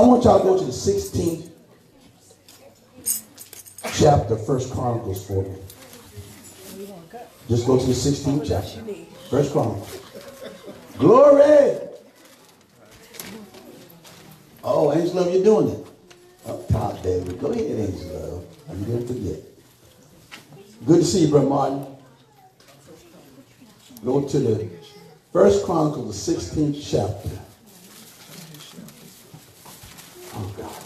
want y'all to go to the 16th chapter, 1 Chronicles for me. Just go to the 16th chapter, 1 Chronicles. Glory! Oh, Angel Love, you're doing it. Up top, baby. Go ahead, Angel Love. I'm going to forget. Good to see you, Brother Martin. Go to the 1 Chronicles, the 16th chapter. Oh, God.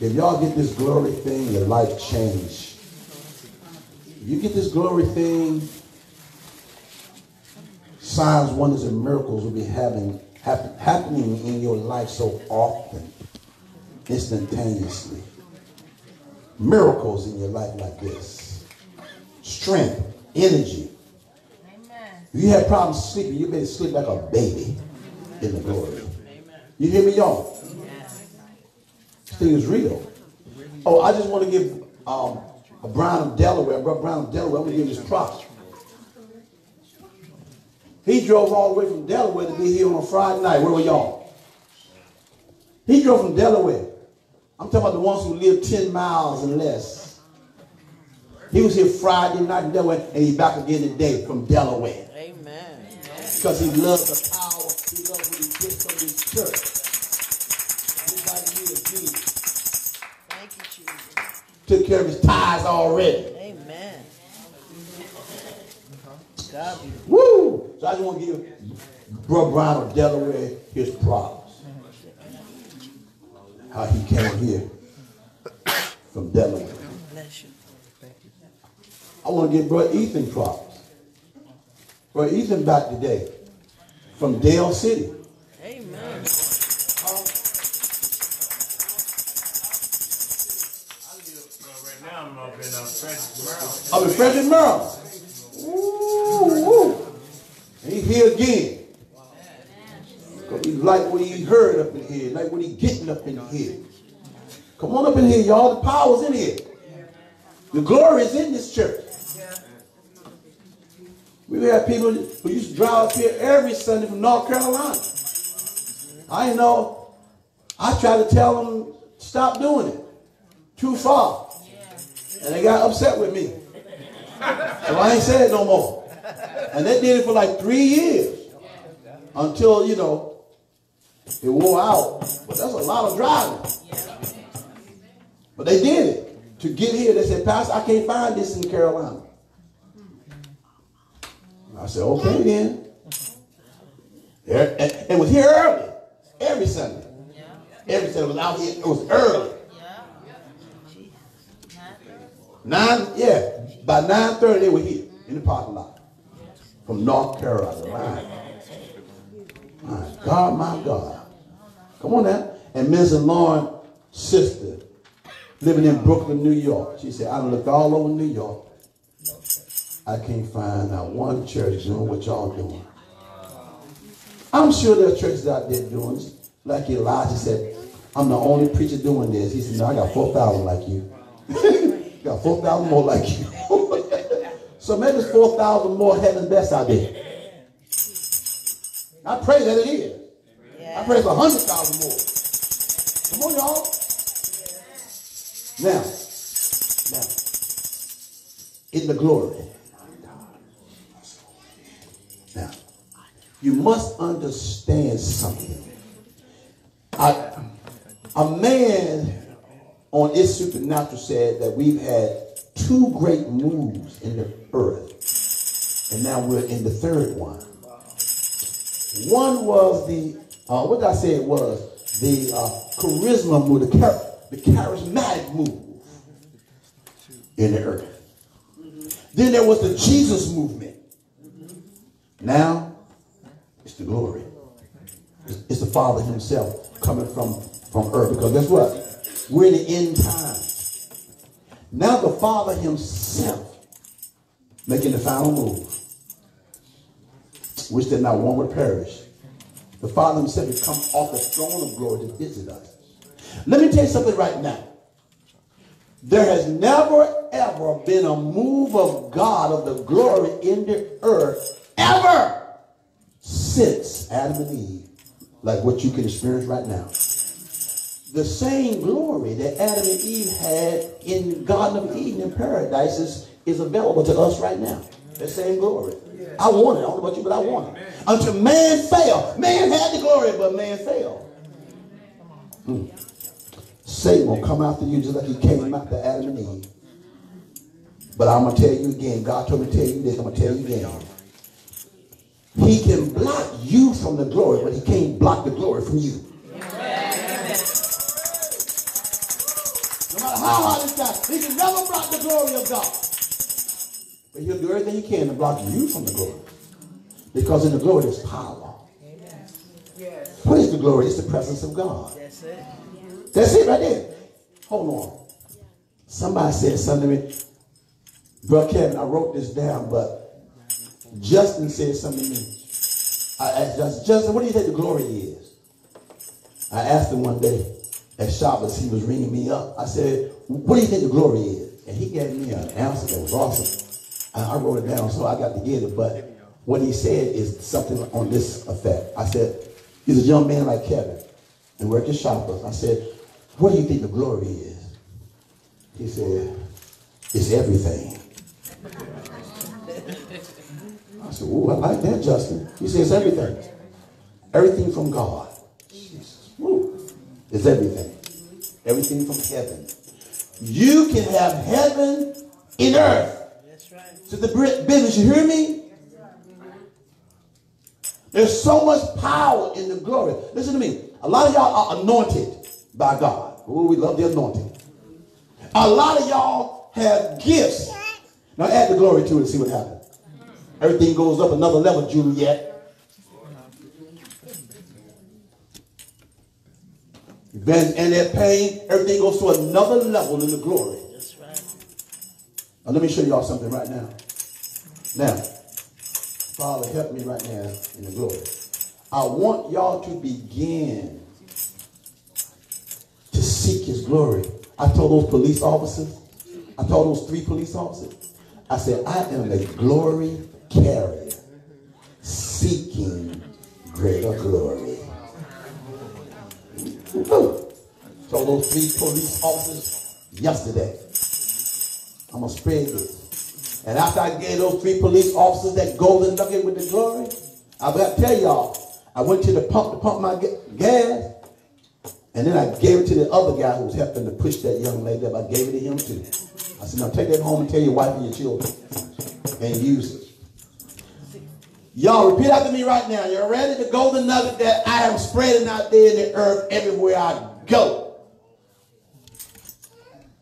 If y'all get this glory thing, your life change. If you get this glory thing, signs, wonders, and miracles will be happening in your life so often, instantaneously. Miracles in your life like this. Strength, energy. If you have problems sleeping, you better sleep like a baby in the glory. You hear me, y'all? This thing is real. Oh, I just want to give a Brown of Delaware, Brother Brown of Delaware, I'm going to give his props. He drove all the way from Delaware to be here on a Friday night. Where were y'all? He drove from Delaware. I'm talking about the ones who live 10 miles and less. He was here Friday night in Delaware, and he's back again today from Delaware. Amen. Because he loves the power. He loves what he gets from his church. Everybody here is Jesus. Thank you, Jesus. Took care of his tithes already. Amen. God be. Woo! So I just want to give Brother Brown of Delaware his props. How he came here from Delaware. Bless you. I want to give Brother Ethan props. Brother Ethan back today from Dale City. Amen. Right now I'm up in Frederick, Maryland. I'm in Frederick, Maryland. Woo, woo. And he's here again. Because he like what he heard up in here. Like what he getting up in here. Come on up in here, y'all. The power's in here. The glory is in this church. We have people who used to drive up here every Sunday from North Carolina. I know. I try to tell them, stop doing it. Too far. And they got upset with me. So I ain't said it no more. And they did it for like 3 years. Until, you know, it wore out. But that's a lot of driving. But they did it. To get here, they said, Pastor, I can't find this in Carolina. I said, okay then. It was here early. Every Sunday. Every Sunday was out here. It was early. By 9:30 they were here in the parking lot. From North Carolina. My God, my God. Come on now. And Mrs. Lauren's sister, living in Brooklyn, New York. She said, I looked all over New York. I can't find not one church doing what y'all doing. I'm sure there are churches out there doing this. Like Elijah said, I'm the only preacher doing this. He said, no, I got 4,000 like you. Got 4,000 more like you. So maybe there's 4,000 more heaven's best out there. I pray that it is. I pray for 100,000 more. Come on, y'all. Now, in the glory. Now, you must understand something. A man on It's Supernatural said that we've had 2 great moves in the earth. And now we're in the 3rd one. One was what did I say it was? The charisma move, the charismatic move in the earth. Then there was the Jesus movement. Now, it's the glory. It's the Father himself coming from earth. Because guess what? We're in the end times. Now the Father himself making the final move. Wish that not one would perish. The Father himself has come off the throne of glory to visit us. Let me tell you something right now. There has never, ever been a move of God, of the glory in the earth, ever since Adam and Eve, like what you can experience right now. the same glory that Adam and Eve had in the Garden of Eden in paradise is available to us right now. The same glory. I want it. I don't know about you, but I want it. Until man fell. Man had the glory, but man fell. Satan will come after you just like he came after Adam and Eve. But I'm going to tell you again. God told me to tell you this. I'm going to tell you again. He can block you from the glory, but he can't block the glory from you. No matter how hard it's got, he can never block the glory of God. But he'll do everything he can to block you from the glory. Because in the glory there's power. Amen. Yes. What is the glory? It's the presence of God. That's it. That's it right there. Hold on. Somebody said something to me. Brother Kevin, I wrote this down, but Justin said something to me. I asked Justin, what do you think the glory is? I asked him one day at Shabbos, he was ringing me up. I said, what do you think the glory is? And he gave me an answer that was awesome. I wrote it down so I got to get it, but what he said is something on this effect. I said, he's a young man like Kevin and worked at Shoppers. I said, what do you think the glory is? He said, it's everything. I said, oh, I like that, Justin. He said, it's everything. Everything from God. Jesus. Woo. It's everything. Everything from heaven. You can have heaven in earth. To the business, you hear me? There's so much power in the glory. Listen to me. A lot of y'all are anointed by God. Oh, we love the anointing. A lot of y'all have gifts. Now add the glory to it and see what happens. Everything goes up another level, Juliet. And that pain, everything goes to another level in the glory. That's right. Now let me show y'all something right now. Now, Father, help me right now in the glory. I want y'all to begin to seek his glory. I told those police officers, I told those 3 police officers, I said, I am a glory carrier seeking greater glory. Told those 3 police officers yesterday, I'm going to spread this. And after I gave those 3 police officers that golden nugget with the glory, I got to tell y'all, I went to the pump to pump my gas, and then I gave it to the other guy who was helping to push that young lady up. I gave it to him too. I said, now take that home and tell your wife and your children and use it. Y'all repeat after me right now. You're ready? The golden nugget that I am spreading out there in the earth everywhere I go.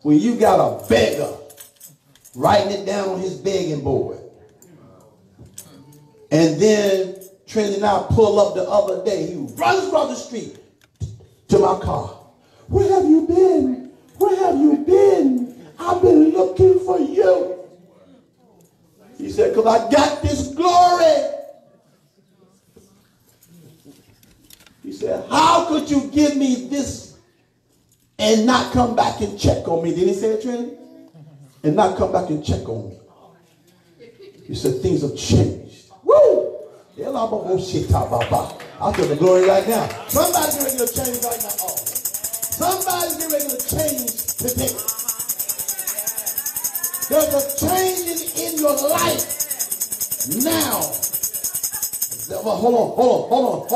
When you got a beggar writing it down on his begging board. And then Trinity and I pull up the other day. He runs across the street to my car. Where have you been? Where have you been? I've been looking for you. He said, because I got this glory. He said, how could you give me this and not come back and check on me? Didn't he say it, Trinity? And not come back and check on me. He said, things have changed. Woo! I feel the glory right now. Somebody's getting ready to change right now. Oh. Somebody's getting ready to change today. There's a change in your life now. Well, hold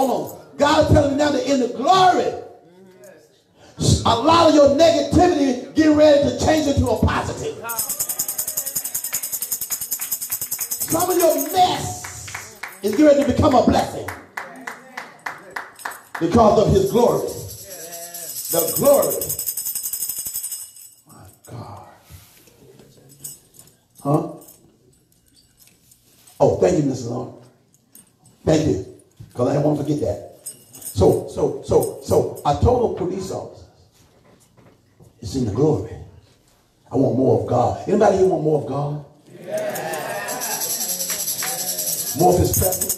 on. God is telling me now that in the glory, a lot of your negativity getting ready to change into a positive. Some of your mess is getting ready to become a blessing because of his glory. The glory. My God. Huh? Oh, thank you, Mrs. Long. Thank you. Because I don't want to forget that. So I told the police officers, it's in the glory. I want more of God. Anybody here want more of God? Yeah. More of his presence?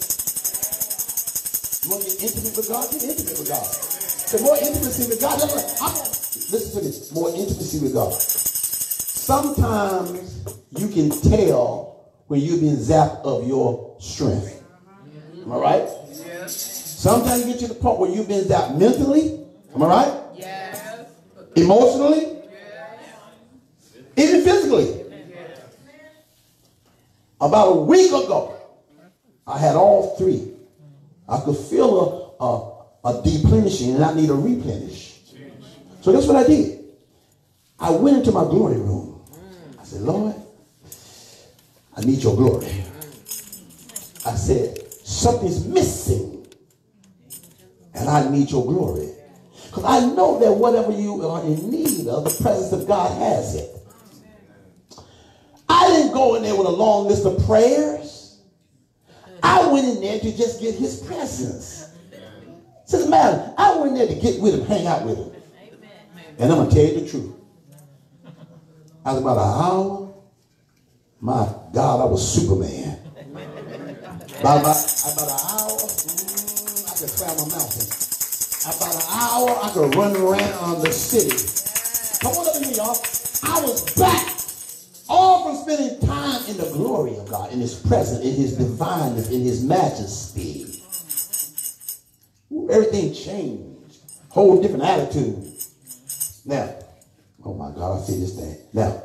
You want to get intimate with God? Get intimate with God. The more intimacy with God. Listen to this. More intimacy with God. Sometimes you can tell when you've been zapped of your strength. Am I right? Yes. Sometimes you get to the point where you've been zapped mentally. Am I right? Yes. Emotionally, even physically. About a week ago, I had all three. I could feel a deplenishing and I need a replenish. So that's what I did. I went into my glory room. I said, Lord, I need your glory. I said, something's missing and I need your glory. Because I know that whatever you are in need of, the presence of God has it. I didn't go in there with a long list of prayers. I went in there to just get his presence. Says, man, I went in there to get with him, hang out with him. And I'm going to tell you the truth. After about an hour, my God, I was Superman. About an hour, I could climb a mountain. About an hour, I could run around the city. Come on up with me, y'all. I was back. All from spending time in the glory of God, in his presence, in his divineness, in his majesty. Ooh, everything changed. Whole different attitude. Now, oh my God, I see this thing. Now,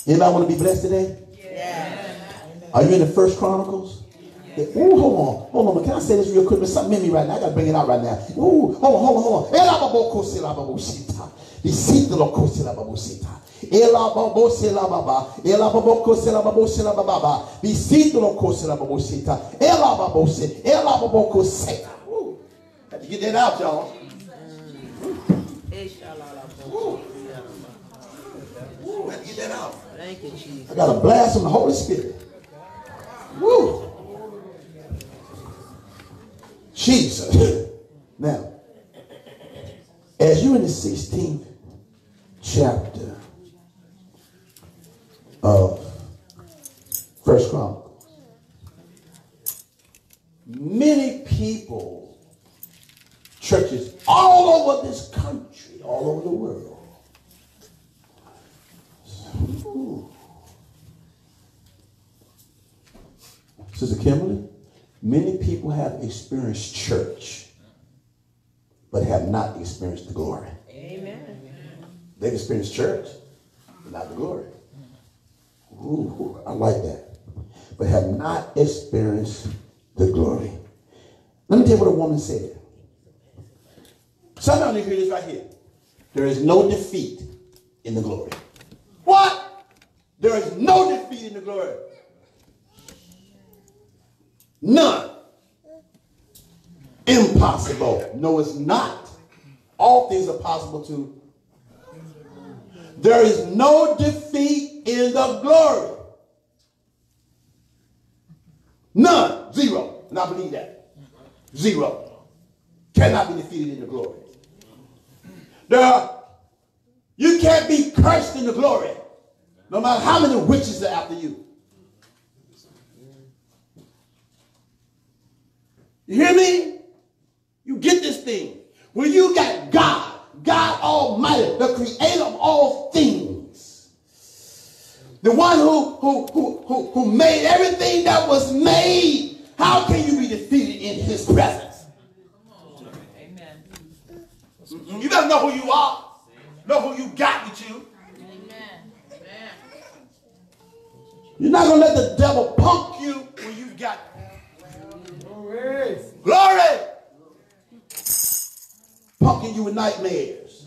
anybody want to be blessed today? Yeah. Are you in the First Chronicles? Yeah. Ooh, hold on. Can I say this real quick? There's something in me right now. I got to bring it out right now. Ooh, hold on. Had to get that out, y'all. Had to get that out. Thank you, Jesus. I got a blast from the Holy Spirit. Woo! Jesus. Now, as you're in the 16th chapter of First Chronicles, many people, churches all over this country, all over the world, Sister Kimberly, many people have experienced church, but have not experienced the glory. Amen. They've experienced church, but not the glory. Ooh, I like that. But have not experienced the glory. Let me tell you what a woman said. Sometimes you hear this right here. There is no defeat in the glory. What? There is no defeat in the glory. None. Impossible. No, it's not. All things are possible too. There is no defeat in the glory. None. Zero. And I believe that. Zero. Cannot be defeated in the glory. You can't be cursed in the glory. No matter how many witches are after you. You hear me? You get this thing. When you got God Almighty, the creator of all things, the one who made everything that was made, how can you be defeated in his presence? Amen. You better know who you are. Know who you got with you. Amen. You're not going to let the devil punk you when you got glory. Punking you with nightmares.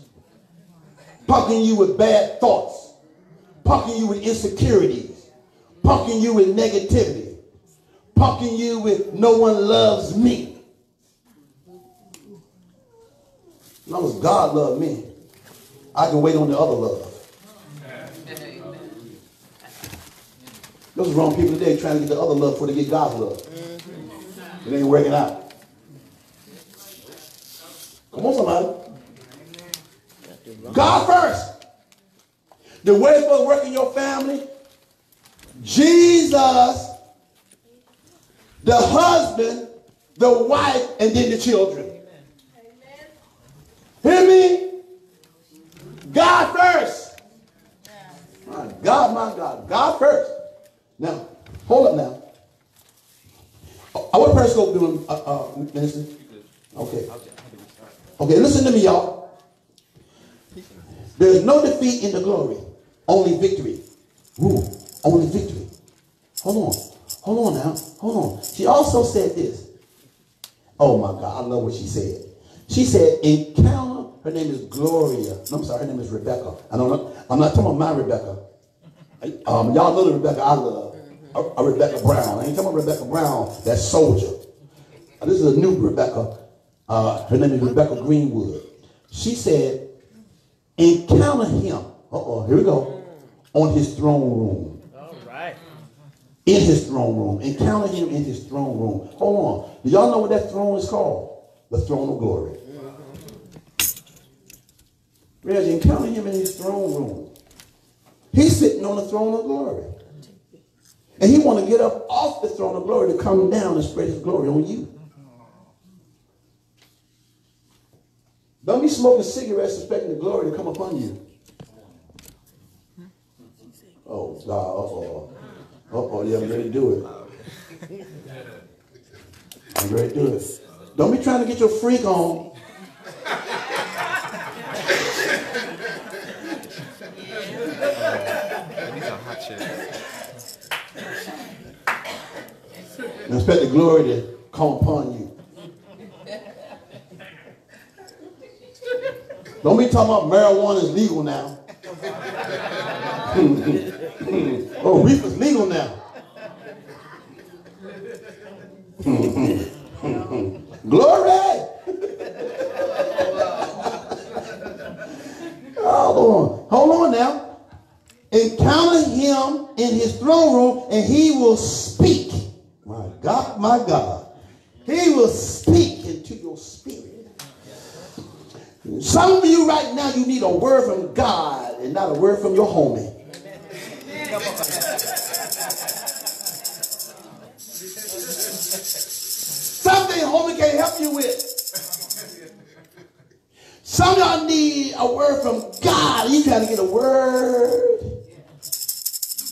Punking you with bad thoughts. Punking you with insecurities. Punking you with negativity. Punking you with no one loves me. As long as God loves me, I can wait on the other love. Those are wrong people today trying to get the other love before they get God's love. It ain't working out. Come on, somebody. God first. The way it's supposed to work in your family, Jesus, the husband, the wife, and then the children. Hear me? God first. My God. God first. Now, hold up now. What Periscope doing, Minister? Okay. Okay, listen to me, y'all. There's no defeat in the glory. Only victory. Ooh, only victory. Hold on. Hold on now. Hold on. She also said this. Oh my God, I love what she said. She said, encounter, her name is Gloria. No, I'm sorry, her name is Rebecca. I'm not talking about my Rebecca. Y'all know the Rebecca I love. A Rebecca Brown. I ain't talking about Rebecca Brown, that soldier. This is a new Rebecca. Her name is Rebecca Greenwood. She said, encounter him. Here we go. On his throne room. All right. In his throne room. Encounter him in his throne room. Hold on. Do y'all know what that throne is called? The throne of glory. Reggie, encounter him in his throne room. He's sitting on the throne of glory. And he want to get up off the throne of glory to come down and spread his glory on you. Don't be smoking cigarettes expecting the glory to come upon you. Oh, God. Yeah, I'm ready to do it. I'm ready to do it. Don't be trying to get your freak on. These are hot chicks. And expect the glory to come upon you. Don't be talking about marijuana is legal now. Oh, reefer's legal now. Glory! Hold on now. Encounter him in his throne room and he will speak. My God, my God. He will speak into your spirit. Some of you right now, you need a word from God and not a word from your homie. Something homie can't help you with. Some of y'all need a word from God. You trying to get a word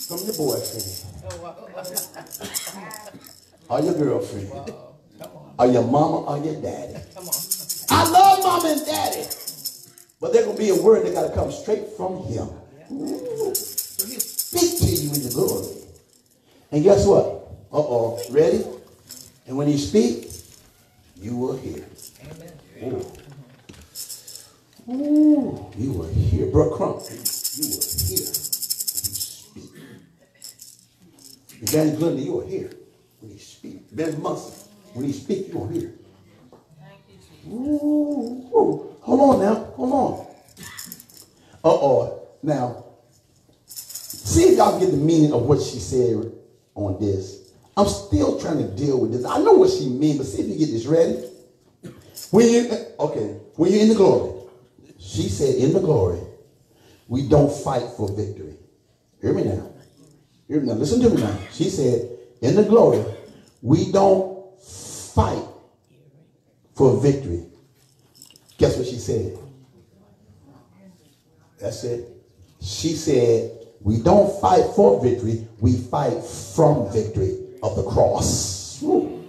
from your boyfriend. Or your girlfriend. Or your mama or your daddy. I love mama and daddy. But there's going to be a word that got to come straight from him. So he'll speak to you in the glory. And guess what? Ready? And when he speaks, you will hear. Amen. Ooh, you will hear. Brother Crump, you will hear when he speaks. Evangelist Glenda, you will hear when he speaks. Ben Munson, when he speaks, you will hear. Ooh. Hold on now. Hold on. Now, see if y'all get the meaning of what she said on this. I'm still trying to deal with this. I know what she means, but see if you get this ready. When you're in the glory. She said, in the glory, we don't fight for victory. Hear me now. Hear me now. Listen to me now. She said, in the glory, we don't fight for victory. Guess what she said? That's it. She said, we don't fight for victory. We fight from victory of the cross. Woo.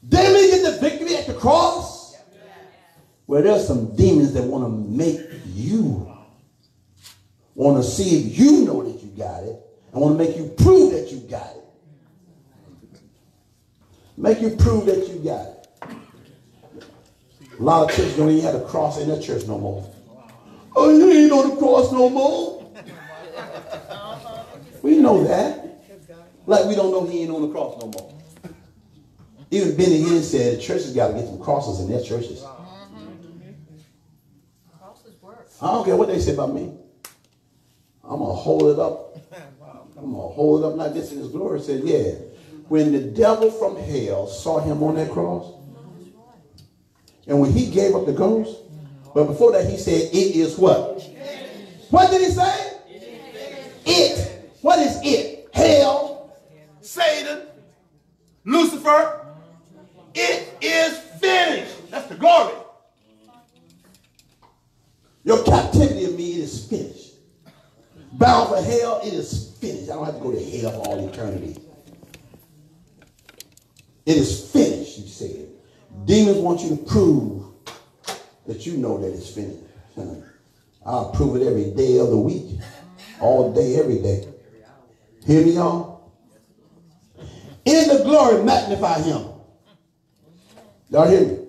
Didn't we get the victory at the cross? Well, there's some demons that want to make you want to see if you know that you got it and want to make you prove that you got it. Make you prove that you got it. A lot of churches don't even have a cross in their church no more. Oh, you ain't on the cross no more. We know that. Like we don't know he ain't on the cross no more. Even Benny Hinn said the churches got to get some crosses in their churches. I don't care what they say about me. I'm going to hold it up. I'm going to hold it up like this in his glory. Said, yeah, when the devil from hell saw him on that cross, and when he gave up the ghost, but before that he said, it is what? What did he say? It. What is it? Hell, Satan, Lucifer. It is finished. That's the glory. Your captivity of me is finished. Bound for hell, it is finished. I don't have to go to hell for all eternity. It is finished, you said. Demons want you to prove that you know that it's finished. I'll prove it every day of the week. All day, every day. Hear me, y'all? In the glory, magnify him. Y'all hear me?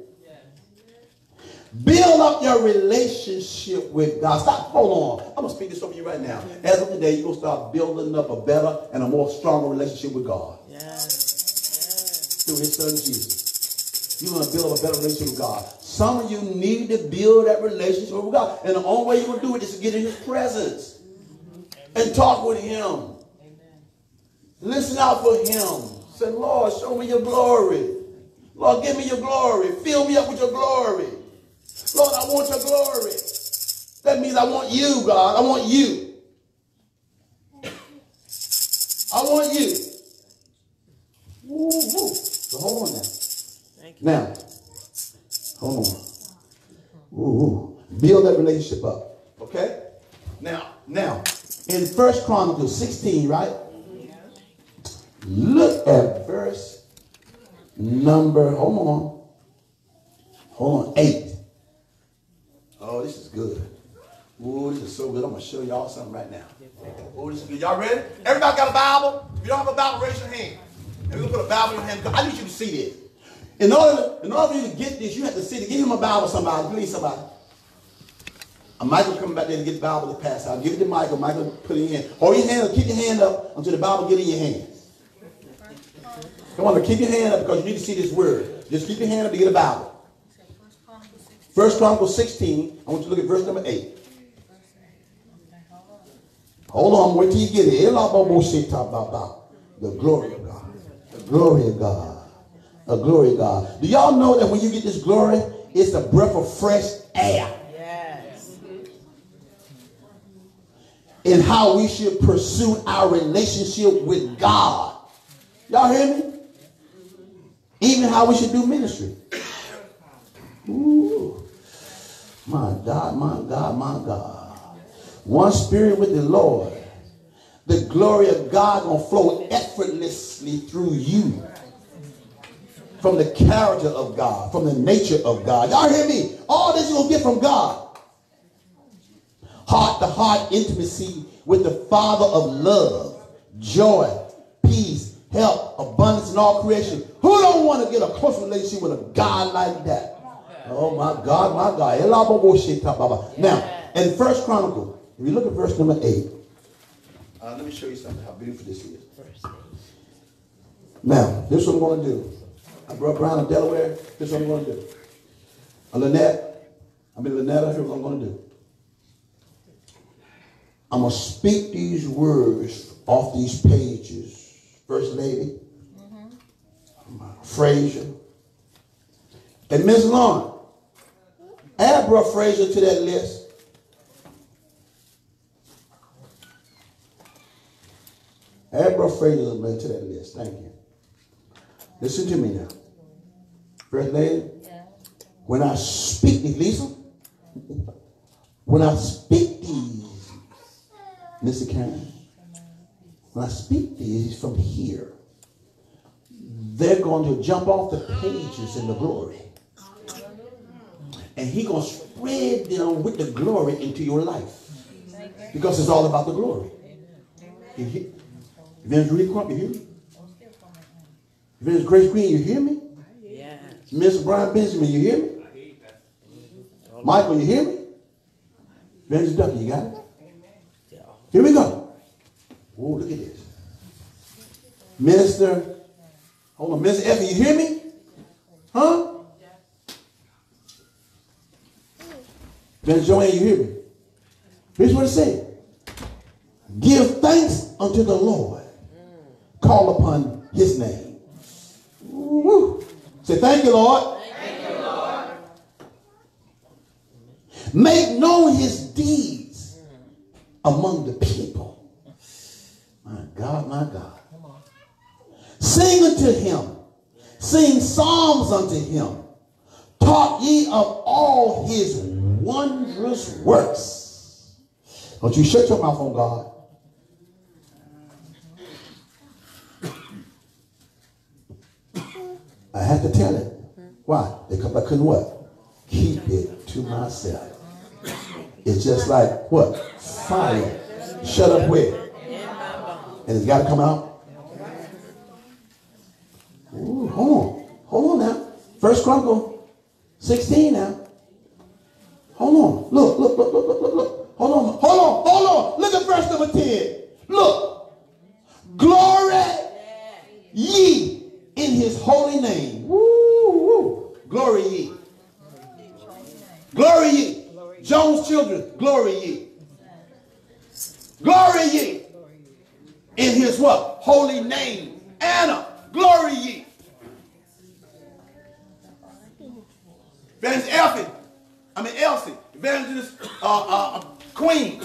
Build up your relationship with God. Stop. Hold on. I'm going to speak this over you right now. As of today, you're going to start building up a better and a more stronger relationship with God. Through his son Jesus. You're going to build up a better relationship with God. Some of you need to build that relationship with God. And the only way you're going to do it is to get in his presence. And talk with him. Listen out for him. Say, Lord, show me your glory. Lord, give me your glory. Fill me up with your glory. Lord, I want your glory. That means I want you, God. I want you. I want you. Woo-hoo. So hold on now. Now, hold on. Woo-hoo. Build that relationship up. Okay? Now, in 1 Chronicles 16, right? Look at verse number, hold on, 8. Oh, this is good. Oh, this is so good. I'm going to show y'all something right now. Oh, this is good. Y'all ready? Everybody got a Bible? If you don't have a Bible, raise your hand. And we're going to put a Bible in your hand. I need you to see this. In order for you to get this, you have to see it. Give him a Bible, somebody. Please, somebody. Michael coming back there to get the Bible to pass out. Give it to Michael. Michael, put it in. Hold your hand up. Keep your hand up until the Bible get in your hand. Come on, keep your hand up because you need to see this word. Just keep your hand up to get a Bible. 1 Chronicles 16. I want you to look at verse number 8. Hold on, wait till you get it. The glory of God. The glory of God. The glory of God. Do y'all know that when you get this glory, it's a breath of fresh air? In how we should pursue our relationship with God. Y'all hear me? Even how we should do ministry. Ooh. My God, my God, my God. One spirit with the Lord. The glory of God going to flow effortlessly through you. From the character of God. From the nature of God. Y'all hear me? All this you're going to get from God. Heart-to-heart intimacy with the Father of love, joy, peace, health, abundance, and all creation. Who don't want to get a close relationship with a God like that? Oh, my God, my God. Now, in 1 Chronicles, if you look at verse number 8, let me show you something, how beautiful this is. Now, this is what I'm going to do. I brought Brown of Delaware. This is what I'm going to do. Lynetta, here's what I'm going to do. I'm going to speak these words off these pages. First Lady, Frazier, and Miss Lauren. Add Brother Frazier to that list. Add Brother Frazier to that list. Thank you. Listen to me now. First Lady, when I speak these, Lisa, when I speak these, Mr. Karen, when I speak these from here, they're going to jump off the pages in the glory. And he's going to spread them with the glory into your life. Because it's all about the glory. Evangelist Rudy Crump, you hear me? Evangelist Grace Green, you hear me? Yes. Mr. Brian Benjamin, you hear me? Michael, you hear me? Evangelist Ducky, you got it? Here we go. Oh, look at this. Minister, hold on, Minister Effie, you hear me? Huh? Minister Joanne, you hear me? Here's what it said. Give thanks unto the Lord. Call upon his name. Woo. Say, thank you, Lord. Thank you, Lord. Make known his deeds among the people. My God, my God. Sing unto him. Sing psalms unto him. Talk ye of all his wondrous works. Don't you shut your mouth on God. I had to tell it. Why? Because I couldn't what? Keep it to myself. It's just like what? Fire. Shut up where? And it's got to come out. Ooh, hold on now. First Chronicle 16 now. Hold on. Look. Hold on. Look at verse number 10. Look. Glory ye in his holy name. Woo. Glory ye. Glory ye. Jones children, glory ye. Glory ye. In his what? Holy name. Anna, glory ye. Evangelist Elsie, Evangelist Queen,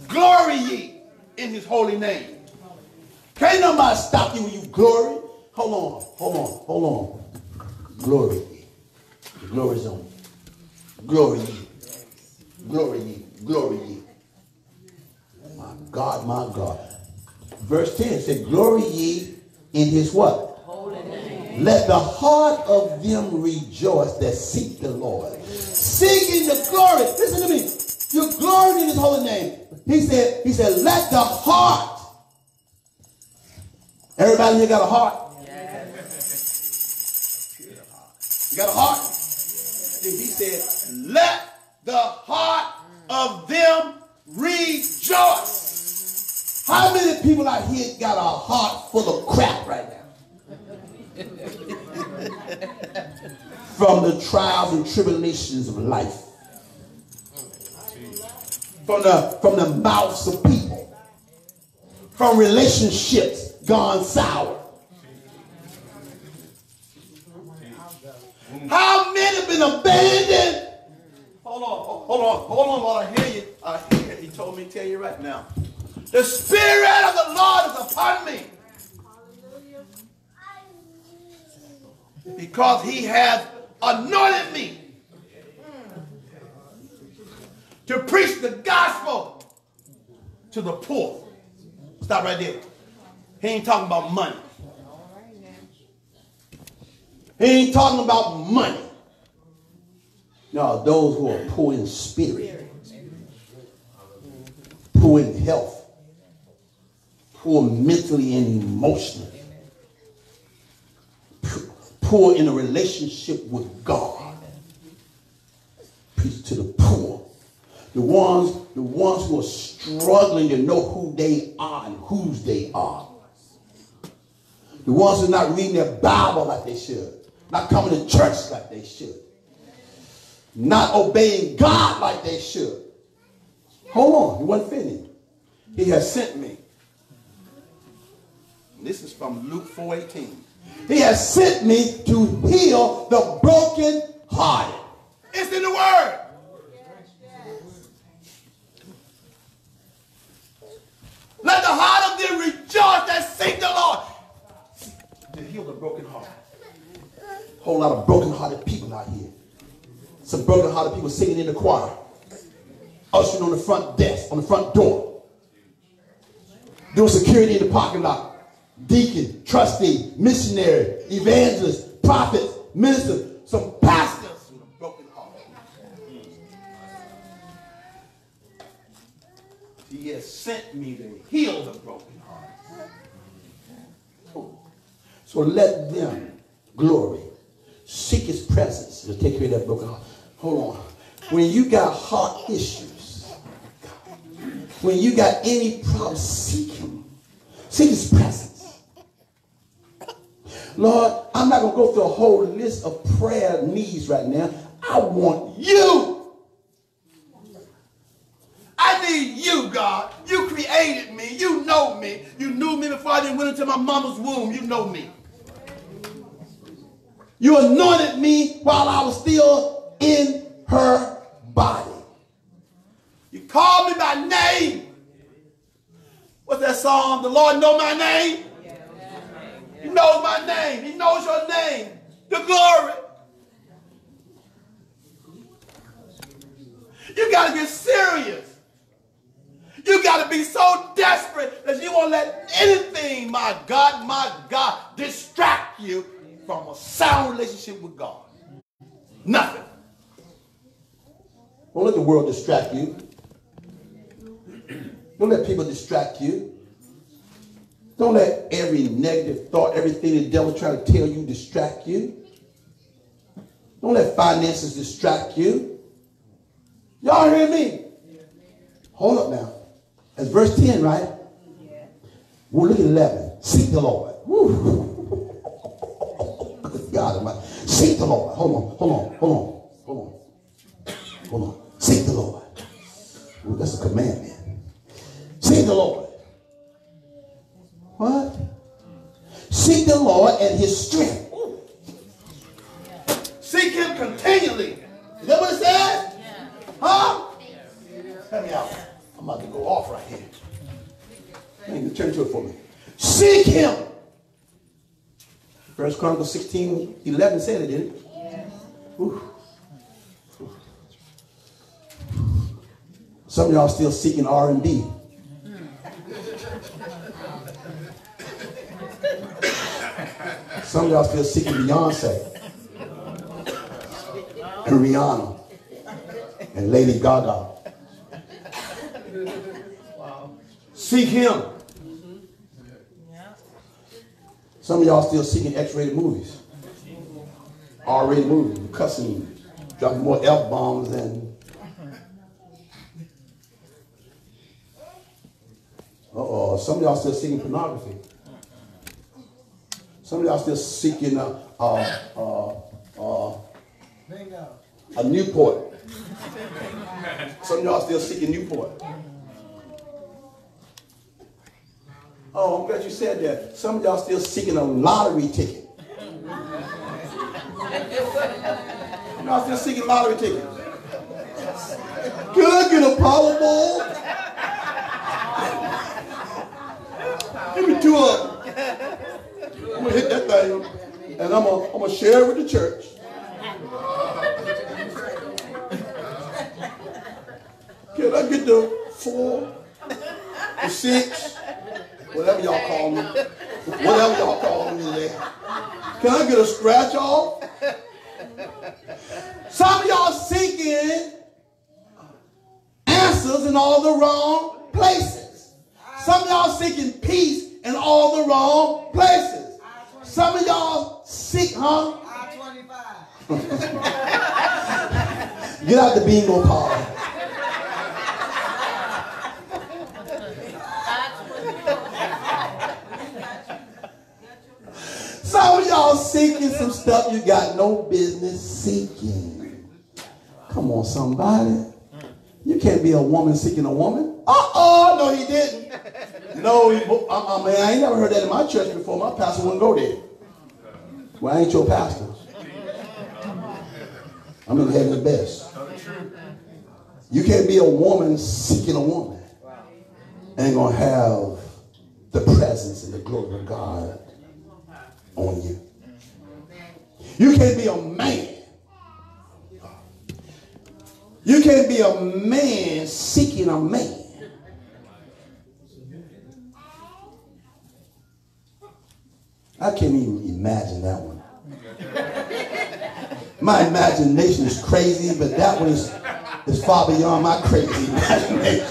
glory ye in his holy name. Can't nobody stop you when you glory. Hold on. Glory ye. The glory's on you. Glory ye. Glory ye. My God. Verse 10 said, glory ye in his what? Holy name. Let the heart of them rejoice that seek the Lord. Sing in the glory. Listen to me. You're glorying in his holy name. He said, let the heart. Everybody here got a heart? Yes. You got a heart? He said, let the heart of them rejoice. How many people out here got a heart full of crap right now? From the trials and tribulations of life. From the mouths of people. From relationships gone sour. How many have been abandoned? Hold on, Lord, I hear you. He told me to tell you right now. The Spirit of the Lord is upon me. Because he has anointed me to preach the gospel to the poor. Stop right there. He ain't talking about money. He ain't talking about money. No, those who are poor in spirit, poor in health, poor mentally and emotionally, poor in a relationship with God. Preach to the poor. The ones who are struggling to know who they are and whose they are. The ones who are not reading their Bible like they should. Not coming to church like they should. Not obeying God like they should. Hold on, he wasn't finished. He has sent me. This is from Luke 4:18. He has sent me to heal the broken hearted. It's in the word. Let the heart of them rejoice that seek the Lord. To heal the broken heart. Whole lot of broken-hearted people out here. Some broken-hearted people singing in the choir. Ushering on the front desk, on the front door. Doing security in the parking lot. Deacon, trustee, missionary, evangelist, prophet, minister, some pastors with a broken heart. He has sent me to heal the broken heart. So let them glory. Seek his presence to take care of that broken heart. Hold on. When you got heart issues, when you got any problem, seek him. Seek his presence. Lord, I'm not going to go through a whole list of prayer needs right now. I want you. I need you, God. You created me. You know me. You knew me before I even went into my mama's womb. You know me. You anointed me while I was still in her body. You called me by name. What's that song? The Lord know my name. He knows my name. He knows your name. The glory. You got to get serious. You got to be so desperate that you won't let anything, my God, distract you from a sound relationship with God. Nothing. Don't let the world distract you. Don't let people distract you. Don't let every negative thought, everything the devil try to tell you distract you. Don't let finances distract you. Y'all hear me? Hold up now. That's verse 10, right? We'll look at 11. Seek the Lord. Woo. Good God Almighty. Seek the Lord. Hold on. Seek the Lord. Ooh, that's a commandment. Seek the Lord. What? Seek the Lord and his strength. Seek him continually. Is that what it says? Huh? Let me out. I'm about to go off right here. You can turn to it for me. Seek him. 1 Chronicles 16:11 said it, didn't it? Ooh. Some of y'all still seeking R&B. Some of y'all still seeking Beyonce and Rihanna and Lady Gaga. Seek him. Some of y'all still seeking X-rated movies. R-rated movies, cussing, dropping more F-bombs than... Uh-oh, some of y'all still seeking pornography. Some of y'all still seeking a Newport. Some of y'all still seeking Newport. Oh, I'm glad you said that. Some of y'all still seeking a lottery ticket. Y'all still seeking lottery tickets. Can I get a Powerball? Give me 2 of them. I'm gonna hit that thing, and I'm gonna share it with the church. Can I get the 4, the 6, whatever y'all call me, whatever y'all call me today? Can I get a scratch off? Some of y'all seeking answers in all the wrong places. Some of y'all seeking peace in all the wrong places. Some of y'all seek, huh? I-25. Get out the bingo parlor. Some of y'all seeking some stuff you got no business seeking. Come on, somebody. You can't be a woman seeking a woman. No, he didn't. No, man, I ain't never heard that in my church before. My pastor wouldn't go there. Well, I ain't your pastor. I'm in heaven best. You can't be a woman seeking a woman. Ain't gonna have the presence and the glory of God on you. You can't be a man. You can't be a man seeking a man. I can't even imagine that one. My imagination is crazy, but that one is far beyond my crazy imagination.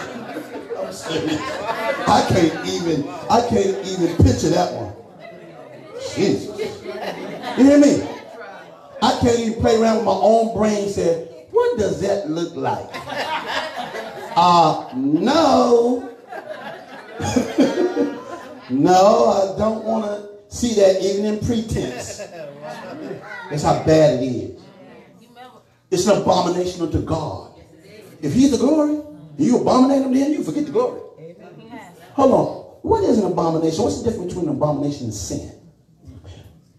I'm serious. I can't even picture that one. Jesus. You hear me? I can't even play around with my own brain and say, what does that look like? No. No, I don't want to see that even in pretense. That's how bad it is. It's an abomination unto God. If he's the glory, you abominate him, then you forget the glory. Hold on. What is an abomination? What's the difference between an abomination and sin?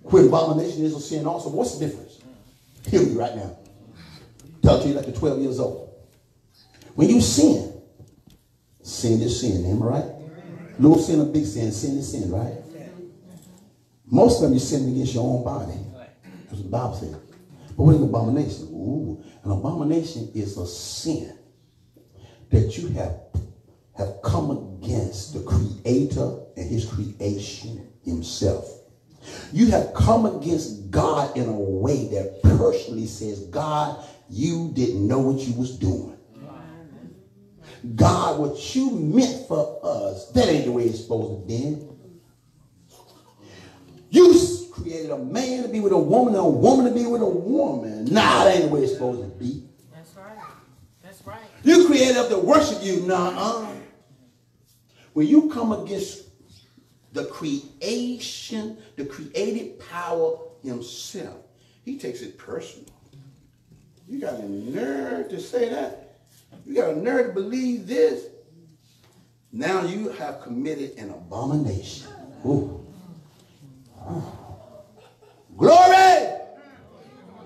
Where abomination is a sin also. What's the difference? Hear me right now. Tell it to you like you're 12 years old. When you sin is sin, am I right? Little sin or big sin is sin, right? Most of them you're sinning against your own body. That's what the Bible says. But what is an abomination? Ooh, an abomination is a sin that you have come against the Creator and his creation himself. You have come against God in a way that personally says, God, you didn't know what you was doing. God, what you meant for us, that ain't the way it's supposed to be. You created a man to be with a woman and a woman to be with a woman. Nah, that ain't the way it's supposed to be. That's right. That's right. You created us to worship you. Nah. When you come against the creation, the creative power himself, he takes it personal. You got a nerve to say that? You got a nerve to believe this? Now you have committed an abomination. Ooh. Glory!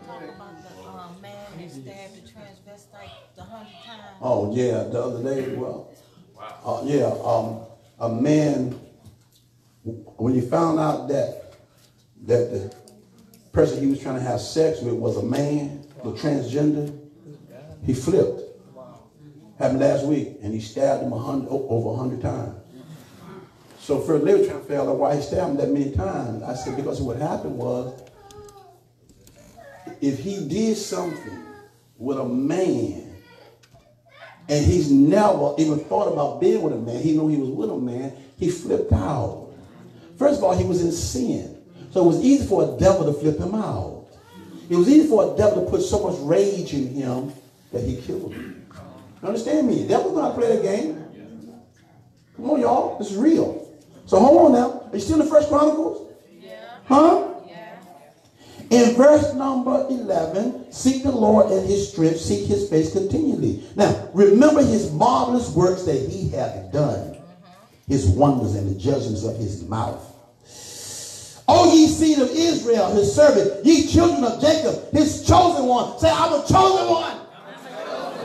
Talk about the man that stabbed the transvestite 100 times. Oh yeah, the other day, well, a man, when you found out that the person he was trying to have sex with was a man, the transgender, he flipped. Happened last week, and he stabbed him over 100 times. So first they were trying to figure out why he stabbed him that many times. I said, because what happened was, if he did something with a man, and he's never even thought about being with a man, he knew he was with a man, he flipped out. First of all, he was in sin. So it was easy for a devil to flip him out. It was easy for a devil to put so much rage in him that he killed him. You understand me? The devil's not play the game. Come on, y'all. This is real. So hold on now. Are you still in the First Chronicles? Yeah. Huh? Yeah. In verse number 11, seek the Lord and his strength, seek his face continually. Now, remember his marvelous works that he hath done, his wonders and the judgments of his mouth. O ye seed of Israel, his servant, ye children of Jacob, his chosen one. Say, I'm a chosen one.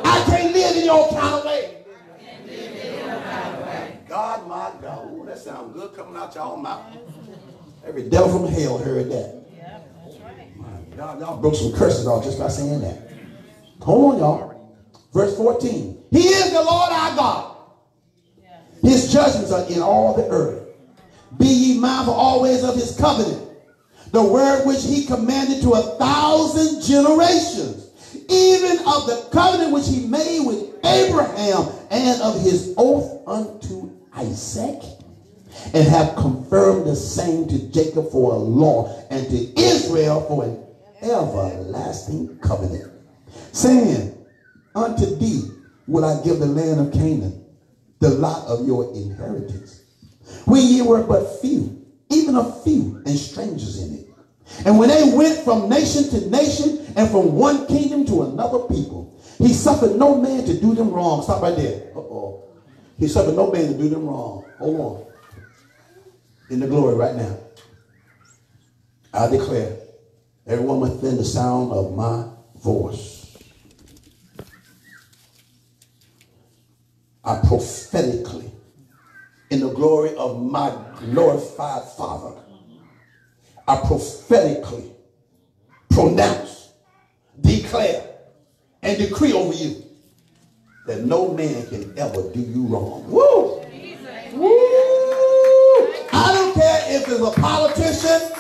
I can't live in your kind of way. God, my God. Ooh, that sounds good coming out y'all mouth. Every devil from hell heard that. Yeah, that's right. My God, y'all broke some curses off just by saying that. Hold on, y'all. Verse 14. He is the Lord our God. His judgments are in all the earth. Be ye mindful always of his covenant, the word which he commanded to 1,000 generations, even of the covenant which he made with Abraham, and of his oath unto Isaac, and have confirmed the same to Jacob for a law, and to Israel for an everlasting covenant, saying, unto thee will I give the land of Canaan, the lot of your inheritance, when ye were but few, even a few, and strangers in it. And when they went from nation to nation, and from one kingdom to another people, he suffered no man to do them wrong. Stop right there. Uh-oh. He suffered no man to do them wrong. Hold on. In the glory right now, I declare, everyone within the sound of my voice, I prophetically, in the glory of my glorified Father, I prophetically pronounce, declare, and decree over you that no man can ever do you wrong. Woo! Woo! I don't care if it's a politician,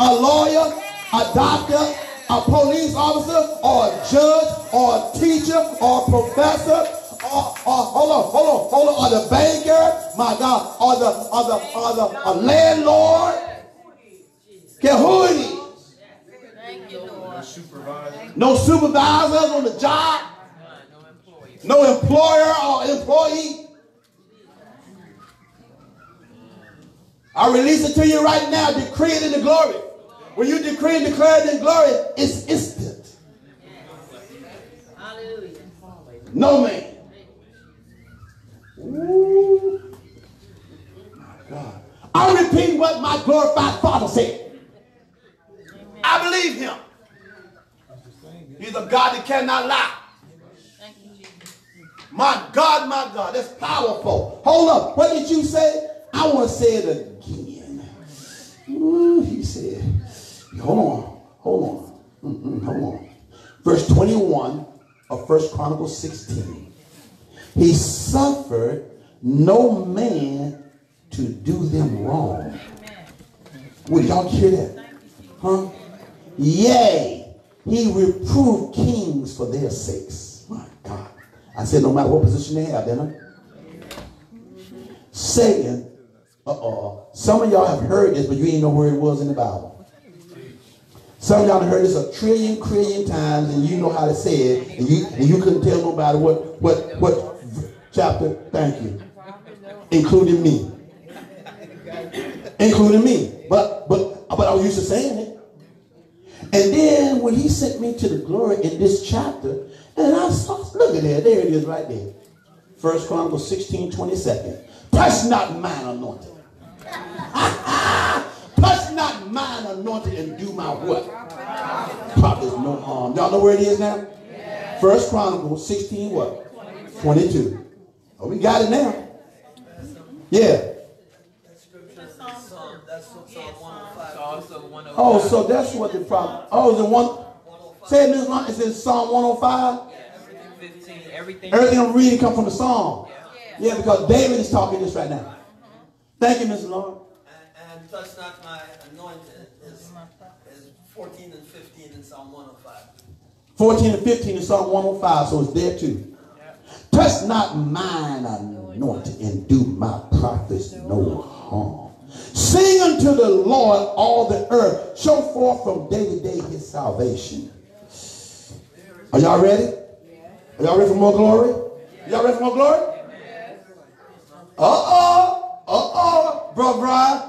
a lawyer, a doctor, a police officer, or a judge, or a teacher, or a professor, or the banker, my God, or the landlord. Care who it is. Thank you, Lord. No supervisors on the job. No employer or employee. I release it to you right now. Decree it in the glory. When you decree and declare it in glory, it's instant. Hallelujah. No man. Ooh. My God. I repeat what my glorified Father said. I believe him. He's a God that cannot lie. Thank you, Jesus. My God, that's powerful. Hold up. What did you say? I want to say it again. Ooh, he said, hold on. Verse 21 of 1 Chronicles 16. He suffered no man to do them wrong. Would y'all hear that? Huh? Yea, he reproved kings for their sakes. My God. I said no matter what position they have, didn't I? Saying, some of y'all have heard this, but you ain't know where it was in the Bible. Some of y'all have heard this a trillion times, and you know how to say it, and you couldn't tell nobody what chapter. Thank you, including me, But I was used to saying it. And then when he sent me to the glory in this chapter, and I saw, look at there it is right there. 1 Chronicles 16:22. Touch not mine anointed. Touch not mine anointed and do my what? Prophet no harm. Y'all know where it is now? 1 Chronicles 16 what? 22. Oh, we got it now. Yeah. Oh, so that's what the problem. Oh, is it one? Say it, Ms. Long. It's in Psalm 105. Everything I'm reading comes from the Psalm. Yeah, because David is talking this right now. Thank you, Mr. Lord. And touch not my anointed is 14 and 15 in Psalm 105. 14 and 15 in Psalm 105, so it's there too. Touch not mine anointed and do my prophets no harm. Sing unto the Lord all the earth. Show forth from day to day his salvation. Are y'all ready? Are y'all ready for more glory? Y'all ready for more glory? Brother Brian.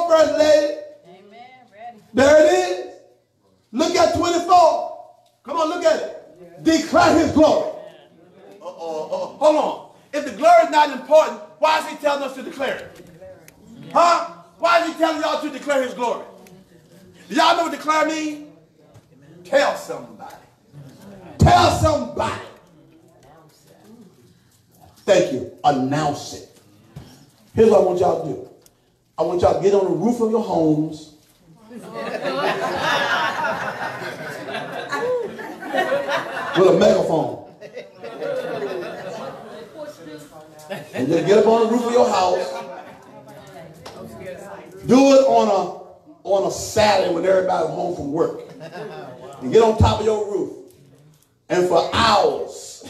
First lady. Amen. Ready. There it is. Look at 24. Come on, look at it. Declare his glory. Hold on. If the glory is not important, why is he telling us to declare it? Huh? Why is he telling y'all to declare his glory? Do y'all know what declare means? Tell somebody. Tell somebody. Thank you. Announce it. Here's what I want y'all to do. I want y'all to get on the roof of your homes. With a megaphone. And just get up on the roof of your house. Do it on a Saturday when everybody's home from work. And get on top of your roof. And for hours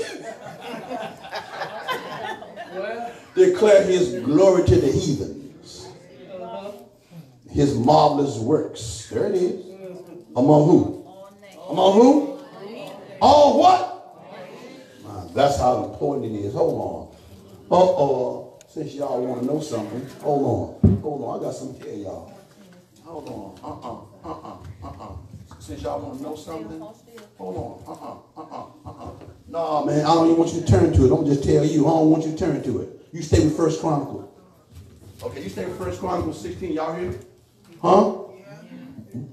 declare his glory to the heathens. His marvelous works. There it is. Among who? Among who? All what? That's how important it is. Hold on. Since y'all want to know something, hold on. I got something to tell y'all. Hold on. Since y'all want to know something, hold on. No, man, I don't even want you to turn to it. I'm just tell you. I don't want you to turn to it. You stay with 1 Chronicles. Okay, you stay with 1 Chronicles 16. Y'all hear me? Huh?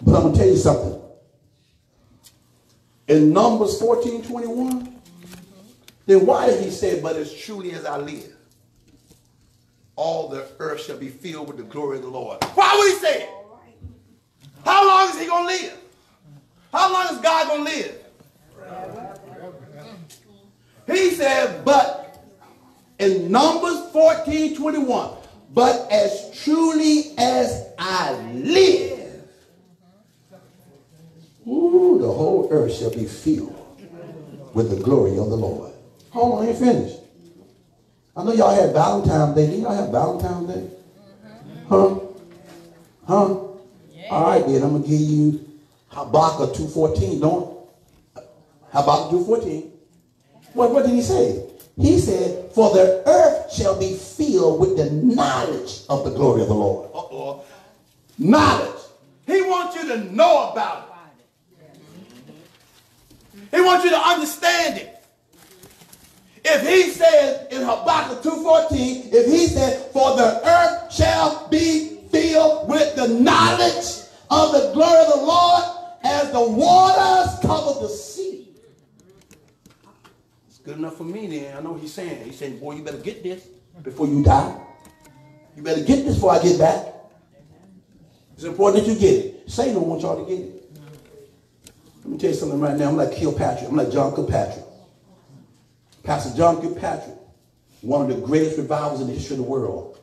But I'm going to tell you something. In Numbers 14:21, then why did he say, but as truly as I live, all the earth shall be filled with the glory of the Lord? Why would he say it? How long is he going to live? How long is God going to live? He said, but in Numbers 14:21, but as truly as I live, the whole earth shall be filled with the glory of the Lord. Hold on, I ain't finished. I know y'all had Valentine's Day. Didn't y'all have Valentine's Day? Huh? All right, then I'm going to give you Habakkuk 2:14. Habakkuk 2:14. What did he say? He said, for the earth shall be filled with the knowledge of the glory of the Lord. Knowledge. He wants you to know about it. He wants you to understand it. If he says in Habakkuk 2:14, if he said, for the earth shall be filled with the knowledge of the glory of the Lord as the waters cover the sea. It's good enough for me then. I know what he's saying. He's saying, boy, you better get this before you die. You better get this before I get back. It's important that you get it. Satan don't want y'all to get it. Let me tell you something right now. I'm like Kilpatrick. I'm like John Kilpatrick. Pastor John Kilpatrick, one of the greatest revivals in the history of the world.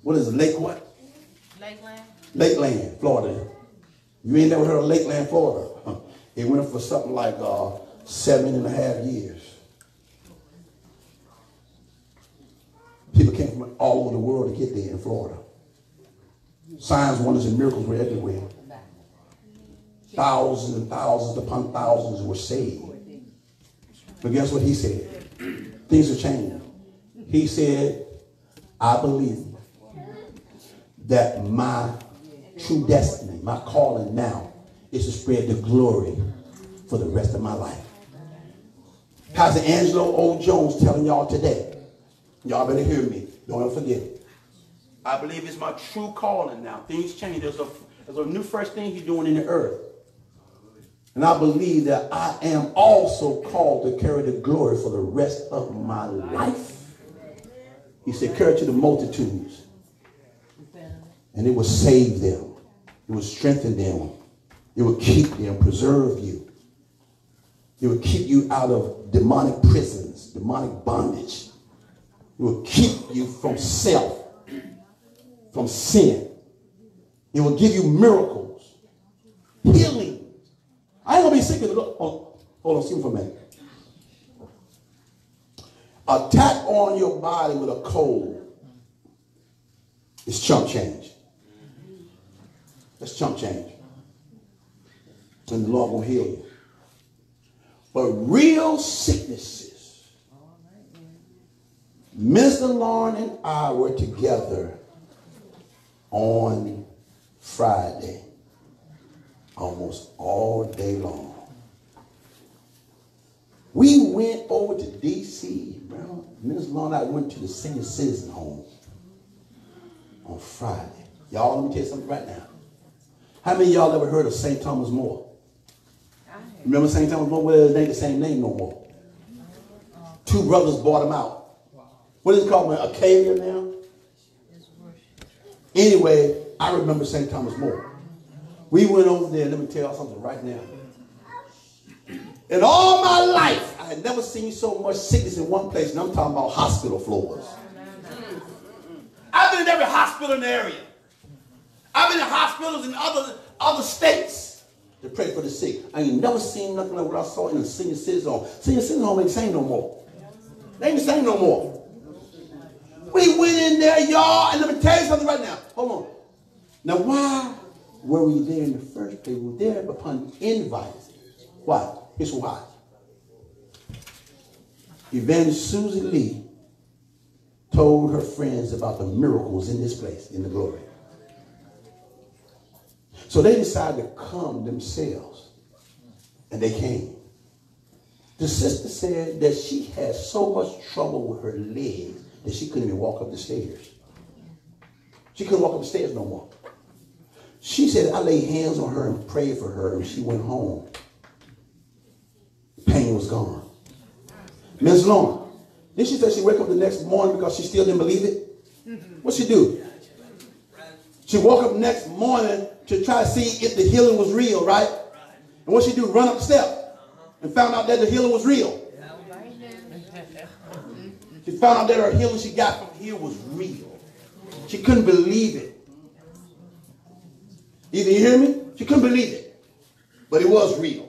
What is it? Lake what? Lakeland. Lakeland, Florida. You ain't never heard of Lakeland, Florida. It went for something like 7.5 years. People came from all over the world to get there in Florida. Signs, wonders, and miracles were everywhere. Thousands and thousands upon thousands were saved. But guess what he said? Things have changed. He said, I believe that my true destiny, my calling now, is to spread the glory for the rest of my life. Pastor Angelo O. Jones telling y'all today, y'all better hear me, don't ever forget it. I believe it's my true calling now. Things change. There's a new fresh thing he's doing in the earth. And I believe that I am also called to carry the glory for the rest of my life. He said, carry to the multitudes. And it will save them. It will strengthen them. It will keep them, preserve you. It will keep you out of demonic prisons, demonic bondage. It will keep you from self, from sin. It will give you miracles, healing. I ain't gonna be sick of it. Hold on, see me for a minute. Attack on your body with a cold is chump change. That's chump change. And the Lord will heal you. But real sicknesses, Minister Lauren and I were together on Friday almost all day long. We went over to D.C. Minister Lauren and I went to the senior citizen home on Friday. Y'all, let me tell you something right now. How many of y'all ever heard of St. Thomas More? Remember St. Thomas More? Well, it ain't the same name no more. Two brothers bought him out. What is it called? Acadia now? Anyway, I remember St. Thomas More. We went over there. Let me tell y'all something right now. In all my life, I had never seen so much sickness in one place, and I'm talking about hospital floors. I've been in every hospital in the area. I've been in hospitals in other states to pray for the sick. I ain't never seen nothing like what I saw in a senior citizen home. Senior citizen home ain't the same no more. They ain't the same no more. We went in there, y'all, and let me tell you something right now. Hold on. Now, why were we there in the first place? We were there upon invite. Why? Here's why. Evangelist Susie Lee told her friends about the miracles in this place, in the glory. So they decided to come themselves. And they came. The sister said that she had so much trouble with her legs that she couldn't even walk up the stairs. She couldn't walk up the stairs no more. She said, I laid hands on her and prayed for her, and she went home. Pain was gone. Ms. Lauren, then she said she wake up the next morning because she still didn't believe it. What'd she do? She woke up next morning to try to see if the healing was real, right? And what she do? Run up the steps and found out that the healing was real. She found out that her healing she got from here was real. She couldn't believe it. Either you hear me? She couldn't believe it. But it was real.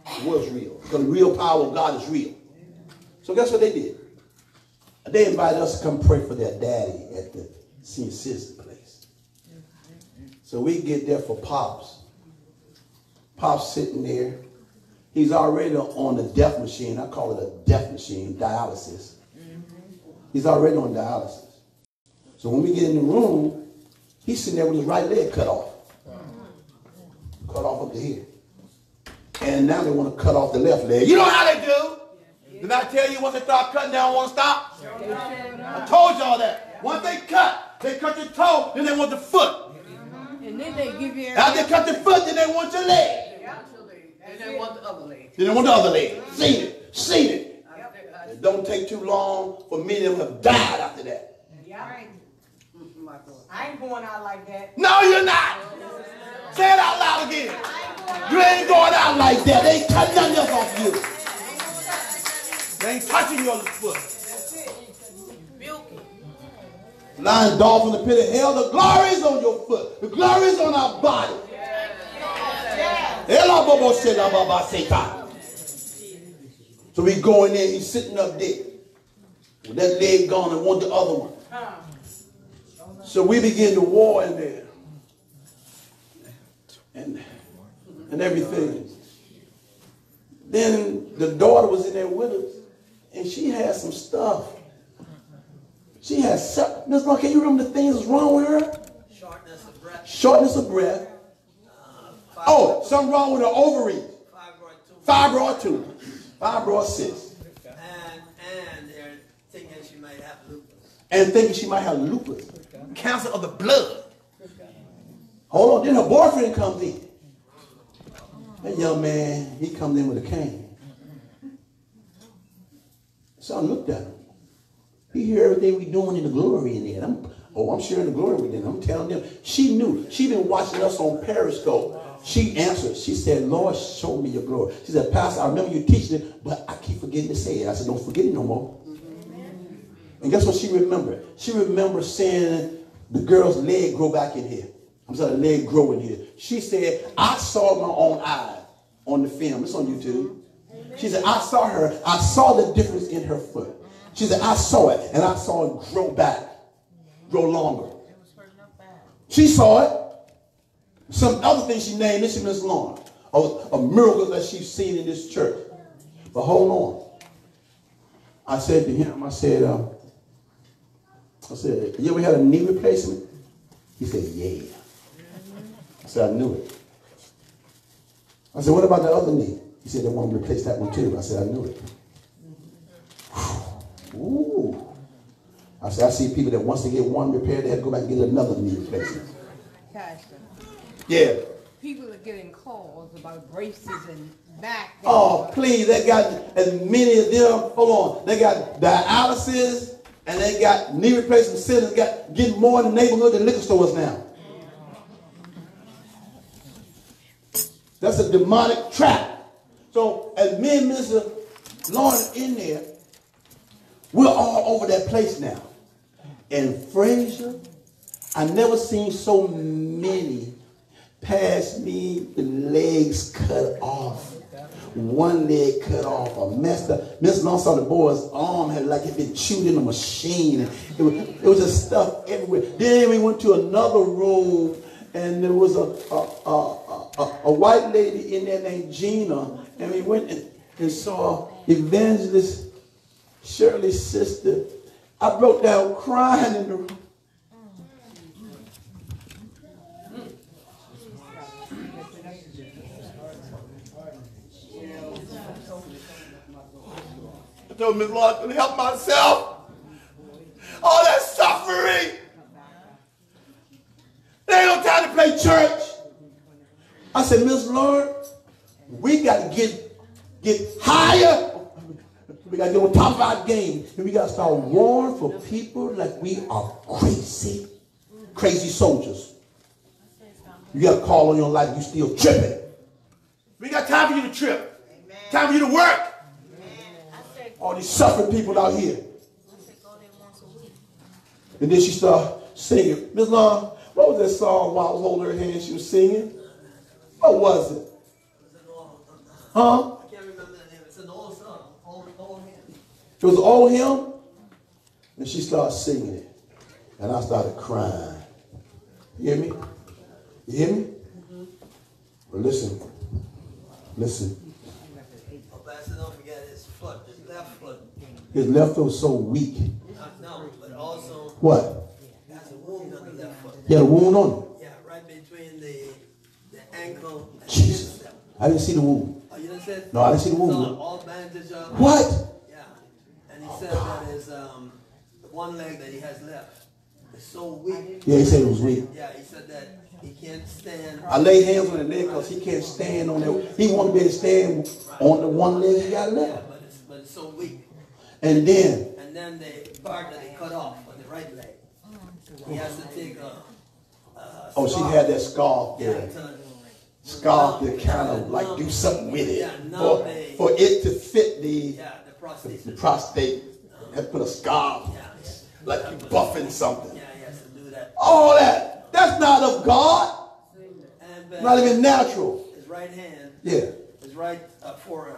It was real. Because the real power of God is real. So guess what they did? They invited us to come pray for their daddy at the senior citizen place. So we get there for Pops. Pops sitting there. He's already on the death machine. I call it a death machine, dialysis. He's already on dialysis. So when we get in the room, he's sitting there with his right leg cut off. Cut off up to here. And now they want to cut off the left leg. You know how they do. Did I tell you once they start cutting, they don't want to stop? I told y'all that. Once they cut the toe, then they want the foot. And then they give you After they cut the foot, then they want your leg. and they want the other leg. Then they want the other leg. Seen it. It don't take too long for many of them have died after that. Right. I ain't going out like that. No, you're not. Say it out loud again. You ain't going out like that. They ain't cutting nothing else off you. They ain't touching your foot. That's it. Milky. Lying dolphin in the pit of hell, the glory is on your foot. The glory is on our body. So we go in there, he's sitting up there with that leg gone and want the other one. So we begin to war in there and everything. Then the daughter was in there with us, and she had some stuff. She had, Miss Law, can you remember the things that's wrong with her? Shortness of breath. Shortness of breath. Something wrong with her ovaries. Fibroid tumor. Fibroid cyst. And they're thinking she might have lupus. And thinking she might have lupus. Cancer of the blood. Hold on, then her boyfriend comes in. That young man, he comes in with a cane. So I looked at him. He heard everything we doing in the glory in there. I'm sharing the glory with them. I'm telling them. She knew. She been watching us on Periscope. She answered. She said, Lord, show me your glory. She said, Pastor, I remember you teaching it, but I keep forgetting to say it. I said, don't forget it no more. And guess what she remembered? She remembered seeing the girl's leg grow back in here. I'm sorry, the leg grow in here. She said, I saw my own eye on the film. It's on YouTube. She said, I saw her. I saw the difference in her foot. She said, I saw it, and I saw it grow back, grow longer. She saw it. Some other thing she named, this is Miss Lauren, a miracle that she's seen in this church. But hold on. I said to him, I said, you ever had a knee replacement? He said, yeah. I said, I knew it. I said, what about the other knee? He said, they want to replace that one too. I said, I knew it. Ooh. I said, I see people that once they get one repaired, they have to go back and get another knee replacement. Yeah. People are getting calls about braces and back. Oh, please, they got as many of them. Hold on. They got dialysis and they got knee replacement centers getting more in the neighborhood than liquor stores now. That's a demonic trap. So as me and Mr. Lauren in there, we're all over that place now. And Fraser, I never seen so many pass me the legs cut off. One leg cut off, a messed up. Miss Long saw the boy's arm had like it been chewed in a machine. And it was just stuff everywhere. Then we went to another room, and there was a white lady in there named Gina, and we went and saw Evangelist Shirley's sister. I broke down crying in the room. I told Miss Lord, I couldn't help myself. All that suffering. There ain't no time to play church. I said, Miss Lord, we got to get higher. We got to get on top of our game. And we got to start warring for people like we are crazy. Crazy soldiers. You got to call on your life. You still tripping. We got time for you to trip. Amen. Time for you to work. All these suffering people out here. And then she started singing. Miss Long, what was that song while I was holding her hand she was singing? What was it? Huh? I can't remember the name. It's an old song. Old hymn. It was an old hymn? And she started singing it. And I started crying. You hear me? You hear me? Mm-hmm. Well, listen. Listen. Oh, Pastor, don't forget his foot, his left foot. His left foot was so weak. No, but also. What? He has a wound on the left foot. He had a wound on it? Yeah, right between the ankle and Jesus. the hip. I didn't see the wound. Oh, you didn't see it? No, I didn't see the wound. So, all bandaged up. What? Yeah. And he said that his one leg that he has left is so weak. Yeah, he said it was weak. Yeah, he said that he can't stand. I laid hands on the leg because he can't stand on that. He wanted to be able to stand on the one leg he got left. Yeah, but it's so weak. And then the part that he cut off on the right leg, he has to take a oh, she had that scarf yeah, there. Scarf to kind of like do something with it. Yeah, for it to fit the prostate. The prostate. Had to put a scarf. Yeah. Like you buffing something. Yeah. all that. That's not of God. And Not even natural. his right hand, Yeah. his right forearm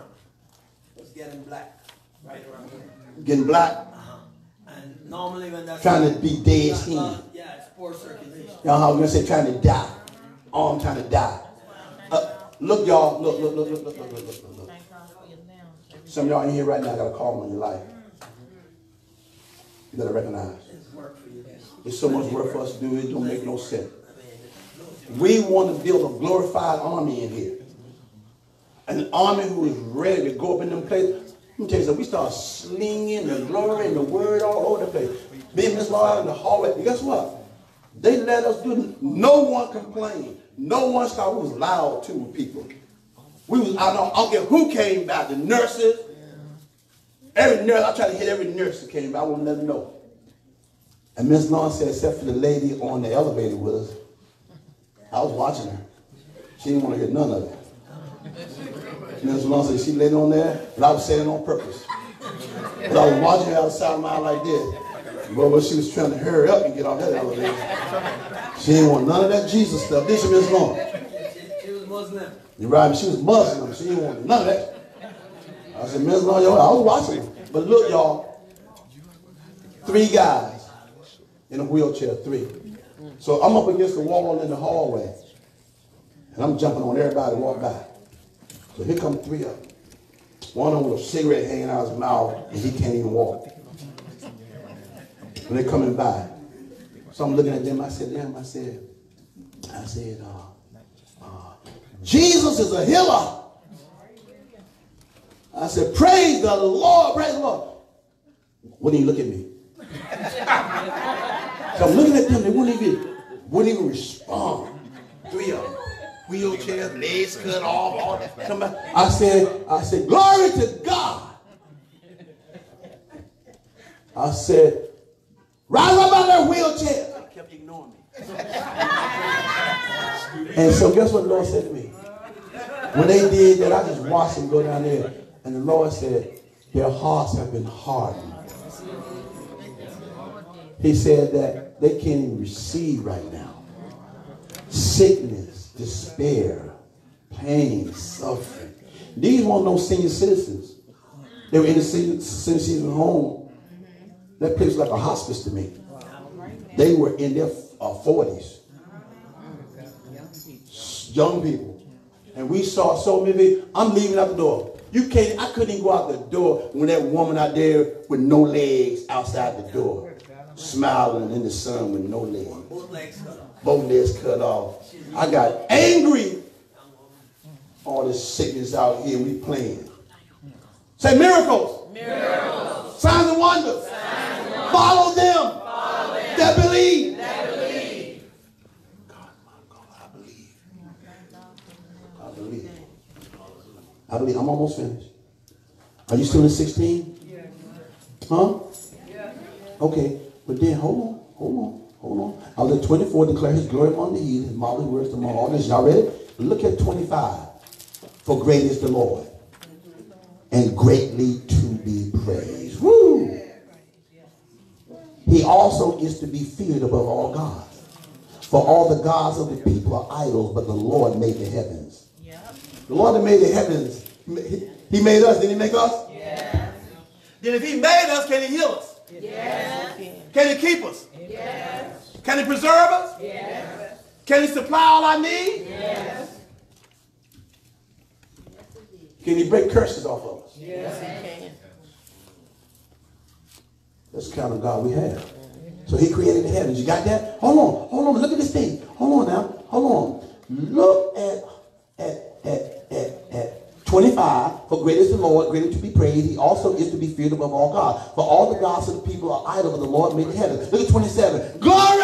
was getting black right around here. Getting black. And normally when that's Trying to be dead skin. yeah, it's poor circulation. Y'all, I was going to say trying to die. Arm trying to die. Look, y'all. Look. Thank God for you now. Some of y'all in here right now got a call on your life. You got to recognize. It's work for you. It's so much work for us to do. It don't make no sense. We want to build a glorified army in here. An army who is ready to go up in them places. Let me tell you something. We start slinging the glory and the word all over the place. Me and Miss Laura out in the hallway. And guess what? They let us do it. No one complained. No one started. We was loud too with people. We was, I don't care who came back. The nurses. Every nurse. I tried to hit every nurse that came back. I wouldn't let them know. And Miss Laura said, except for the lady on the elevator with us. I was watching her. She didn't want to hear none of it. Miss Laura said she laid on there, but I was saying it on purpose. But I was watching her outside of my eye like this. But she was trying to hurry up and get off that elevator. She didn't want none of that Jesus stuff. Did she, Miss Laura? She was Muslim. You're right, she was Muslim. She didn't want none of that. I said, Miss Laura, I was watching her. But look, y'all, 3 guys in a wheelchair, 3. So I'm up against the wall in the hallway. And I'm jumping on everybody that walk by. So here come 3 of them. One of them with a cigarette hanging out of his mouth, and he can't even walk. When they're coming by. So I'm looking at them, I said, Jesus is a healer. I said, praise the Lord, praise the Lord. Wouldn't even look at me. So I'm looking at them, they wouldn't even respond. 3 of them. Wheelchairs, legs cut off, all that. I said, glory to God. I said, rise up out of that wheelchair. They kept ignoring me. And so guess what the Lord said to me? When they did that, I just watched them go down there. And the Lord said, their hearts have been hardened. He said that they can't even receive right now. Sickness, despair, pain, suffering. These weren't no senior citizens. They were in the senior citizen home. That place was like a hospice to me. They were in their 40s. Young people. And we saw so many. I'm leaving out the door. I couldn't even go out the door when that woman out there with no legs outside the door, smiling in the sun with no legs. Both legs cut off. Both legs cut off. I got angry. All this sickness out here, we playing. Say miracles. Miracles. Signs and wonders. Follow them. That believe. God, my God, I believe. I believe. I'm almost finished. Are you still in 16? Huh? Okay. But then hold on. I was at 24, declare his glory among the heathen, his marvelous works among all nations. Y'all ready? Look at 25. For great is the Lord, and greatly to be praised. Woo! He also is to be feared above all gods. For all the gods of the people are idols, but the Lord made the heavens. The Lord that made the heavens, he made us. Did he make us? Yes. Then if he made us, can he heal us? Yes. Can he keep us? Yes. Can he preserve us? Yes. Can he supply all I need? Yes. Can he break curses off of us? Yes, he can. That's the kind of God we have. So he created the heavens. You got that? Hold on. Look at this thing. Hold on. Look at 25. For great is the Lord, greatly to be praised. He also is to be feared above all gods. For all the gods of the people are idols, but the Lord made the heavens. Look at 27. Glory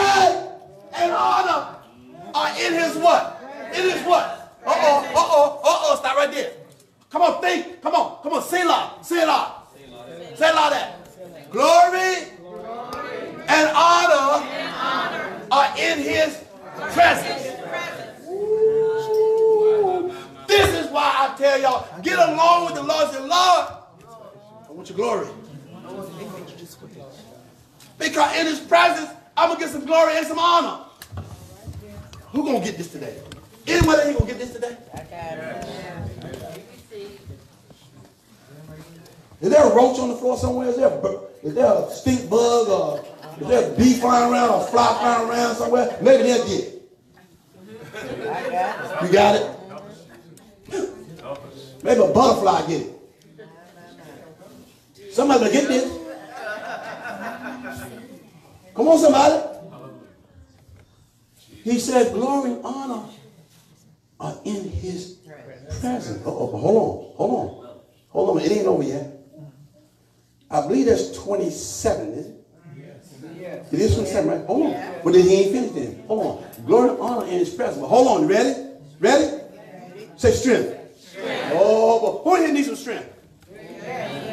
and honor are in his what? In his what? Stop right there. Come on, think. Come on. Say it loud. Say that. Glory and honor are in his presence. This is why I tell y'all, get along with the Lord. Say, Lord, I want your glory. Because in his presence, I'm going to get some glory and some honor. Who gonna get this today? Anybody ain't gonna get this today? Is there a roach on the floor somewhere? Is there a stink bug or is there a bee flying around or a fly flying around somewhere? Maybe they'll get it. You got it? Maybe a butterfly get it. Somebody will get this. Come on, somebody. He said, glory and honor are in his presence. Hold on. It ain't over yet. I believe that's 27, isn't it? Yes. It is 27, right? Hold on. But then he ain't finished then. Hold on. Glory and honor in his presence. But hold on. You ready? Ready? Say strength. Oh, but who here needs some strength?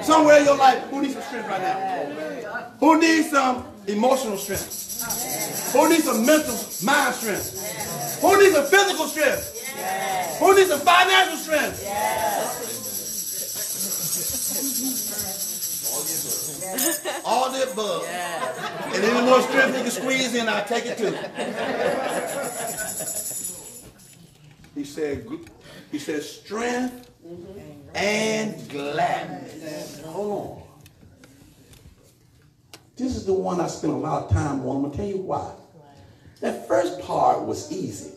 Somewhere in your life, who needs some strength right now? Who needs some emotional strength? Who needs some mental mind strength? Who needs some physical strength? Who needs some financial strength? All the above. And any more strength you can squeeze in, I'll take it too. He said strength and gladness. Hold on. This is the one I spent a lot of time on. I'm going to tell you why. That first part was easy.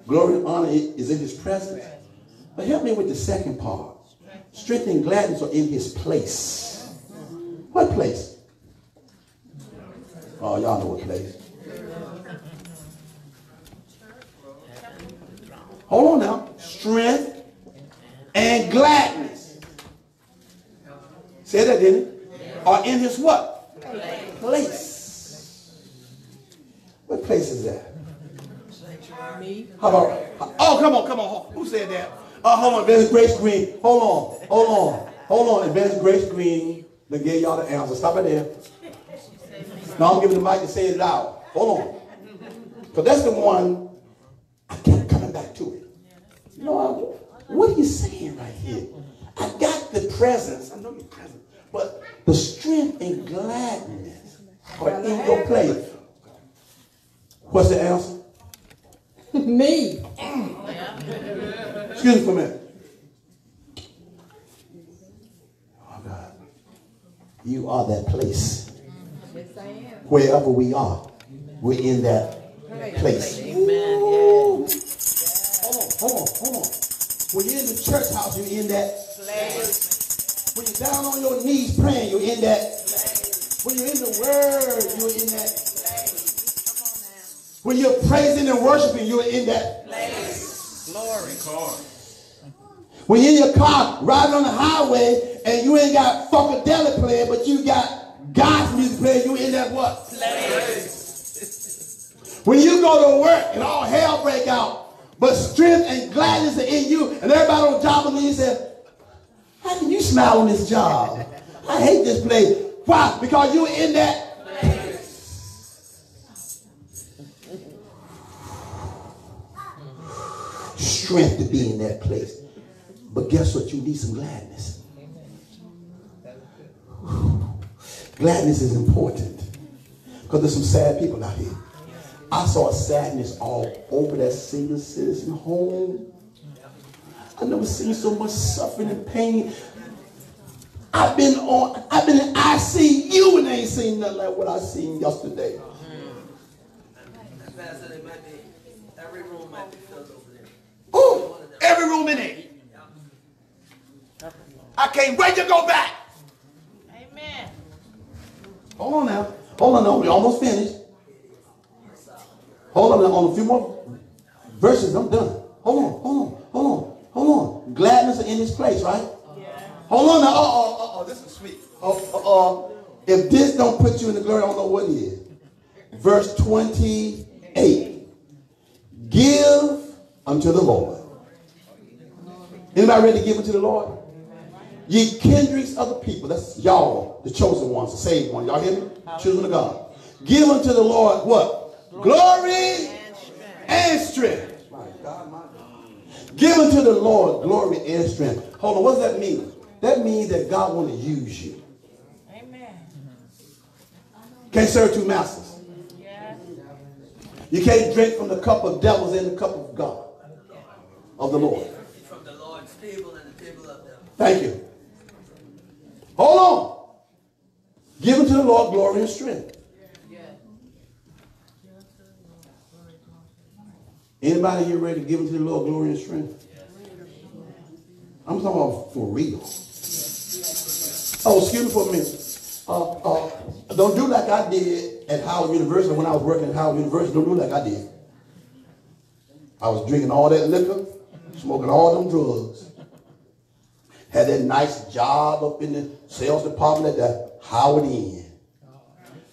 Glory and honor is in his presence. But help me with the second part. Strength and gladness are in his place. What place? Oh, y'all know what place. Hold on now. Strength and gladness. Say that, didn't it? Are in his what? Place. What place is that? How about? Oh, come on. Who said that? Hold on, Advanced Grace Green. Hold on, Advanced Grace Green. They gave y'all the answer. Stop it there. Now I'm giving the mic to say it out. Hold on. Because that's the one I kept coming back to it. You know, what are you saying right here? I got the presence. I know you're present. But the strength and gladness are in your place. What's the answer? Me. Excuse me for a minute. Oh, God. You are that place. Yes, I am. Wherever we are, we're in that place. Amen. Hold on. When you're in the church house, you're in that place. When you're down on your knees praying, you're in that place. When you're in the word, you're in that place. When you're praising and worshiping, you're in that place. Glory. When you're in your car riding on the highway and you ain't got funkadelic playing, but you got God's music playing, you're in that what? Place. When you go to work and all hell break out, but strength and gladness are in you, and everybody on the job and you say, how can you smile on this job? I hate this place. Why? Because you're in that place. Strength to be in that place. But guess what? You need some gladness. Gladness is important. Because there's some sad people out here. I saw sadness all over that senior citizen home. I never seen so much suffering and pain. I've been in ICU and ain't seen nothing like what I seen yesterday. Every room might be filled over there. Oh, every room in it. I can't wait to go back. Amen. Hold on now. We almost finished. Hold on now. On a few more verses, I'm done. Hold on. Gladness are in this place, right? Yeah. Hold on now. This is sweet. If this don't put you in the glory, I don't know what is. Verse 28. Give unto the Lord. Anybody ready to give unto the Lord? Ye kindreds of the people. That's y'all, the chosen ones, the saved ones. Y'all hear me? Children of God. Give unto the Lord what? Glory and strength. My God, my God. Give unto the Lord glory and strength. Hold on, what does that mean? That means that God want to use you. Amen. Can't serve two masters. Yes. You can't drink from the cup of devils and the cup of God, of the Lord. From the Lord's table and the table of them. Thank you. Hold on. Give unto the Lord glory and strength. Anybody here ready to give unto the Lord glory and strength? I'm talking about for real. Oh, excuse me for a minute. Don't do like I did at Howard University when I was working at Howard University. Don't do like I did. I was drinking all that liquor, smoking all them drugs. Had that nice job up in the sales department at the Howard Inn.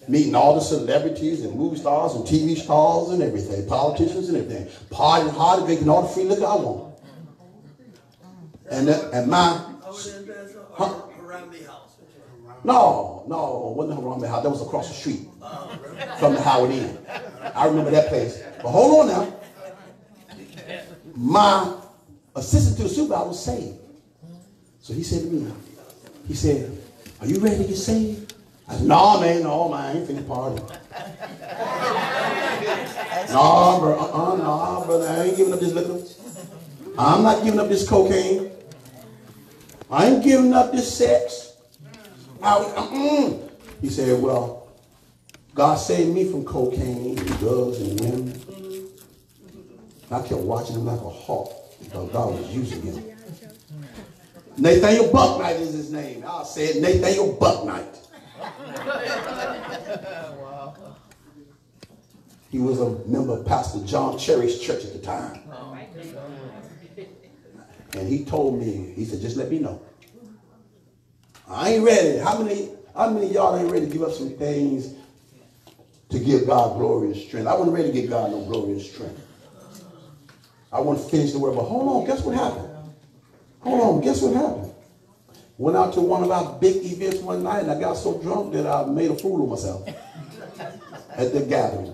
Meeting all the celebrities and movie stars and TV stars and everything, politicians and everything. Partying hard, drinking all the free liquor I want. And my... Around the house. No, it wasn't around the house. That was across the street from the Howard Inn. I remember that place. But hold on now. My assistant to the supervisor was saved. So he said to me, he said, are you ready to get saved? I said, no, man, I ain't finna party. No, brother, I ain't giving up this liquor. I'm not giving up this cocaine. I ain't giving up this sex. He said, well, God saved me from cocaine and drugs and women. I kept watching him like a hawk because God was using him. Nathaniel Bucknight is his name. I said Nathaniel Bucknight. He was a member of Pastor John Cherry's church at the time. And he told me, he said, just let me know. I ain't ready. How many of y'all ain't ready to give up some things to give God glory and strength? I wasn't ready to give God no glory and strength. I want to finish the word, but hold on, guess what happened? Hold on, guess what happened? Went out to one of our big events one night and I got so drunk that I made a fool of myself at the gathering.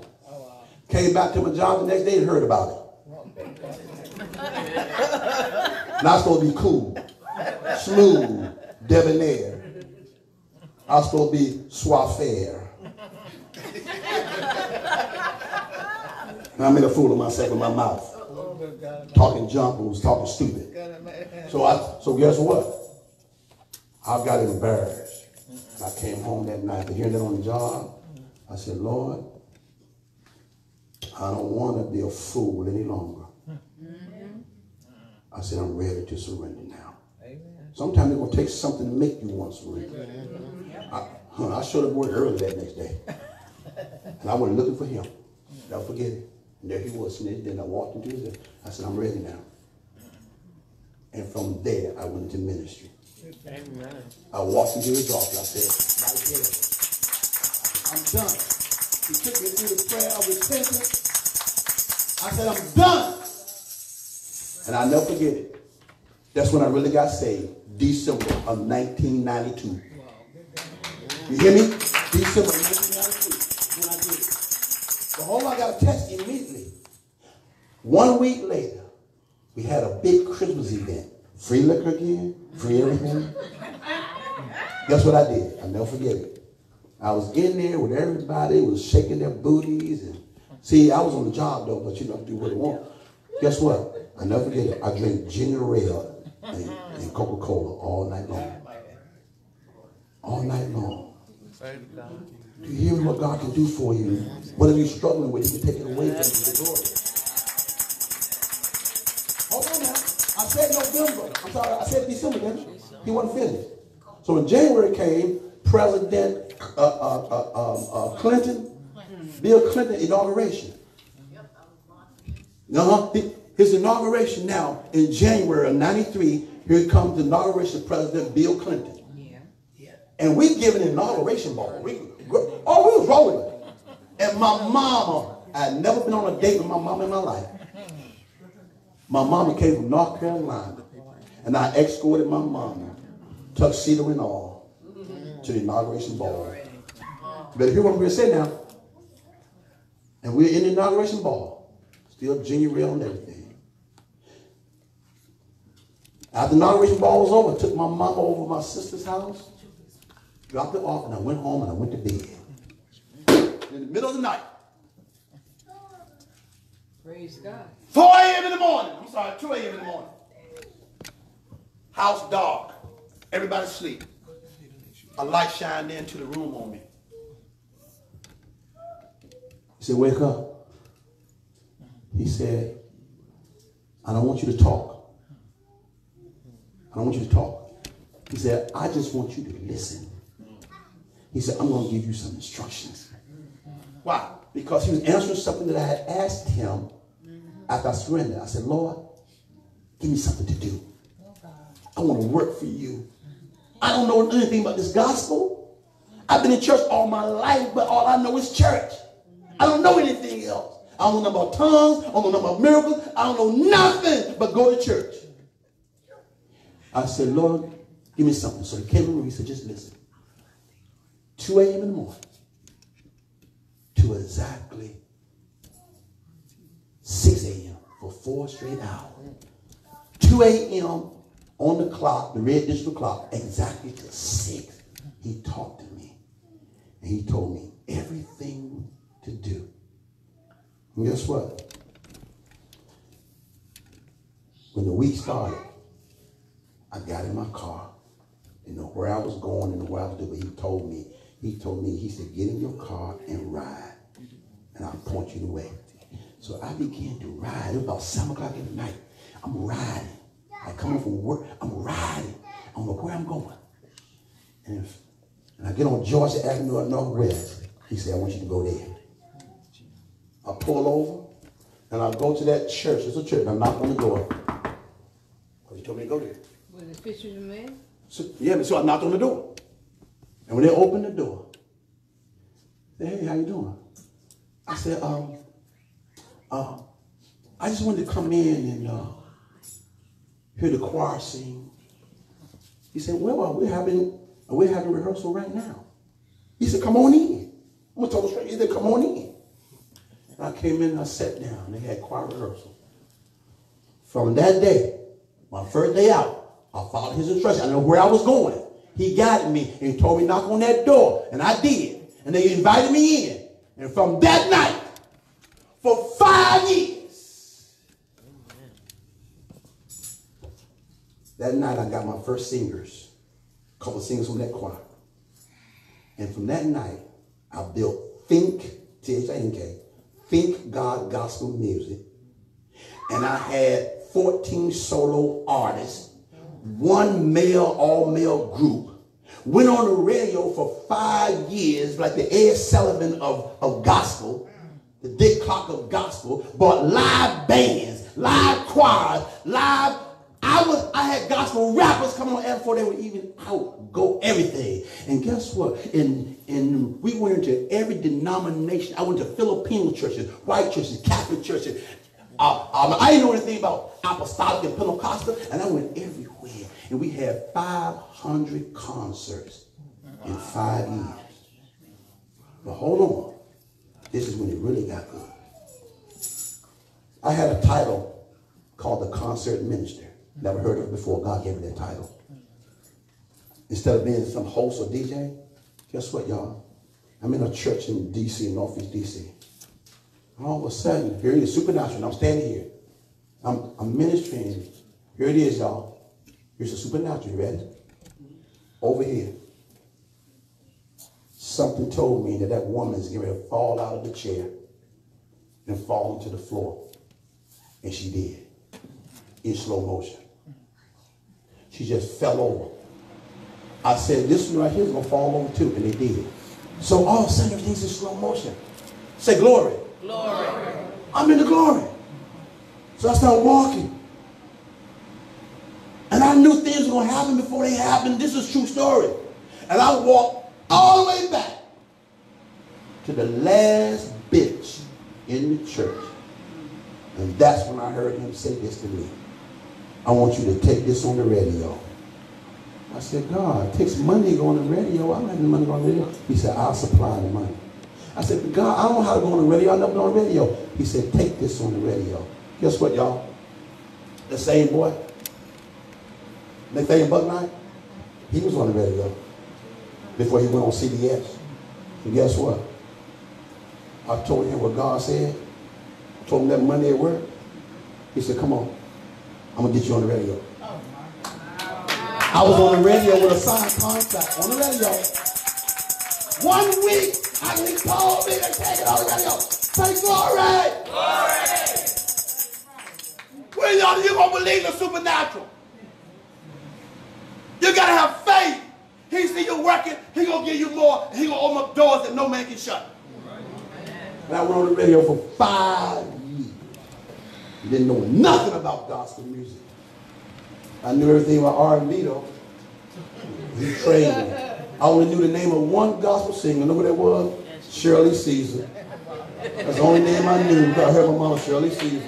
Came back to my job the next day and heard about it. Not supposed to be cool, smooth, debonair. I was supposed to be soif-faire. And I made a fool of myself with my mouth. Talking junk, was talking stupid. So guess what? I got embarrassed. I came home that night to hear that on the job. I said, Lord, I don't want to be a fool any longer. I said, I'm ready to surrender now. Sometimes it's going to take something to make you want to surrender. I showed up work early that next day. And I went looking for him. Never forget it. And there he was. And then I walked into his day. I said, I'm ready now. And from there, I went into ministry. Amen. I walked into his office. I said, right there, I'm done. He took me through the prayer of repentance. I said, I'm done. And I'll never forget it. That's when I really got saved. December of 1992. You hear me? December of 1992 when I did it. But hold on, I got a text immediately. 1 week later, we had a big Christmas event. Free liquor again, free everything. Guess what I did? I'll never forget it. I was in there with everybody, was shaking their booties. And see, I was on the job though, but you know, do what I want. Guess what? I'll never forget it. I drank ginger ale and Coca-Cola all night long. All night long. Do you hear what God can do for you? Whatever you're struggling with, He can take it away from you to glory. Hold on now. I said November. I'm sorry, I said December, didn't I? He wasn't finished. So when January came, President Clinton, Bill Clinton inauguration. His inauguration now in January of 93, here comes the inauguration of President Bill Clinton. And we give an inauguration ball. We was rolling. And my mama, I'd never been on a date with my mama in my life. My mama came from North Carolina. And I escorted my mama, tuxedo and all, to the inauguration ball. You better hear what I'm going to say now. And we're in the inauguration ball. Still ginger ale and everything. After the inauguration ball was over, I took my mama over to my sister's house, dropped her off, and I went home and I went to bed. In the middle of the night, Praise God. 4 a.m. in the morning. I'm sorry, 2 a.m. in the morning. House dark. Everybody asleep. A light shined into the room on me. He said, wake up. He said, I don't want you to talk. I don't want you to talk. He said, I just want you to listen. He said, I'm going to give you some instructions. Why? Because he was answering something that I had asked him after I surrendered. I said, Lord, give me something to do. I want to work for you. I don't know anything about this gospel. I've been in church all my life, but all I know is church. I don't know anything else. I don't know about tongues. I don't know about miracles. I don't know nothing but go to church. I said, Lord, give me something. So he came to me. He said, just listen. 2 a.m. in the morning to exactly 6 a.m. for 4 straight hours. 2 a.m. on the clock, the red digital clock, exactly to 6. He talked to me. And he told me everything to do. And guess what? When the week started, I got in my car. Didn't know where I was going and where I was doing. But he told me, he said, get in your car and ride. And I'll point you the way. So I began to ride. It was about 7 o'clock in the night. I'm riding. I come home from work. I'm riding. I don't know where I'm going. And I get on Georgia Avenue at Northwest. He said, I want you to go there. I pull over and I go to that church. It's a church. And I knock on the door. Because he told me to go there. Was it Fisher's Man? So I knocked on the door. And when they opened the door, they said, hey, how you doing? I said, I just wanted to come in and hear the choir sing. He said, well, we're having rehearsal right now. He said, come on in. I'm going to tell you straight. He said, come on in. And I came in and I sat down. They had choir rehearsal. From that day, my first day out, I followed his instructions. I know where I was going. He guided me and he told me knock on that door. And I did. And they invited me in. And from that night, for 5 years, that night I got my first singers, a couple of singers from that choir. And from that night, I built Think, T-H-I-N-K, Think God Gospel Music. And I had 14 solo artists, 1 male, all-male group. Went on the radio for 5 years, like the Ed Sullivan of gospel, the Dick Clark of gospel, brought live bands, live choirs, live. I had gospel rappers come on air before they were even out, go everything. And guess what? And we went into every denomination. I went to Filipino churches, white churches, Catholic churches. I didn't know anything about apostolic and Pentecostal, and I went everywhere. And we had 500 concerts in 5 years. But hold on. This is when it really got good. I had a title called the Concert Minister. Never heard of it before. God gave me that title. Instead of being some host or DJ, guess what, y'all? I'm in a church in D.C., Northeast D.C. All of a sudden, here it is, supernatural. And I'm standing here. I'm ministering. Here it is, y'all. Here's the supernatural. You ready? Over here. Something told me that woman is getting ready to fall out of the chair and fall into the floor. And she did. In slow motion. She just fell over. I said, this one right here is going to fall over too. And it did. So all of a sudden, everything's in slow motion. Say glory. Glory. I'm in the glory. So I started walking. And I knew things were going to happen before they happened. This is a true story. And I walked all the way back to the last bench in the church. And that's when I heard him say this to me. I want you to take this on the radio. I said, God, it takes money to go on the radio. I don't have any money to go on the radio. He said, I'll supply the money. I said, God, I don't know how to go on the radio. I've never been on the radio. He said, take this on the radio. Guess what, y'all? The same boy, Nathaniel Bucknight, he was on the radio before he went on CBS. And guess what? I told him what God said. Told him that Monday at work. He said, come on. I'm going to get you on the radio. I was on the radio with a signed contract on the radio. 1 week, he called me to take it on the radio. Say glory. Well, y'all, you going to believe the supernatural. You got to have faith. He see you working, he going to give you more, and he going to open up doors that no man can shut. And I went on the radio for 5 years. Didn't know nothing about gospel music. I knew everything about R&B though. He trained me. I only knew the name of one gospel singer. You know who that was? Shirley Caesar. That's the only name I knew. I heard my mama, Shirley Caesar.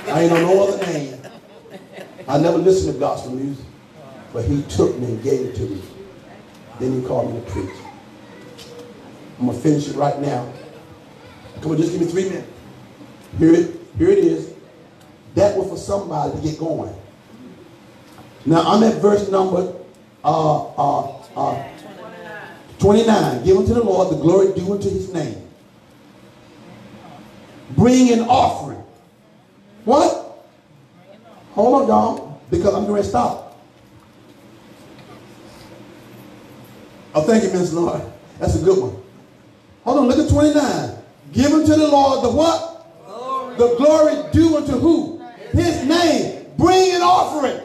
I ain't know no other name. I never listened to gospel music. But he took me and gave it to me. Then he called me to preach. I'm going to finish it right now. Come on, just give me 3 minutes. Here it is. That was for somebody to get going. Now I'm at verse number 29. Give unto the Lord the glory due unto his name. Bring an offering. What? Hold on, y'all, because I'm going to stop. Oh, thank you, Mr. Lord. That's a good one. Hold on, look at 29. Give unto the Lord the what? Glory. The glory due unto who? His name. Bring an offering.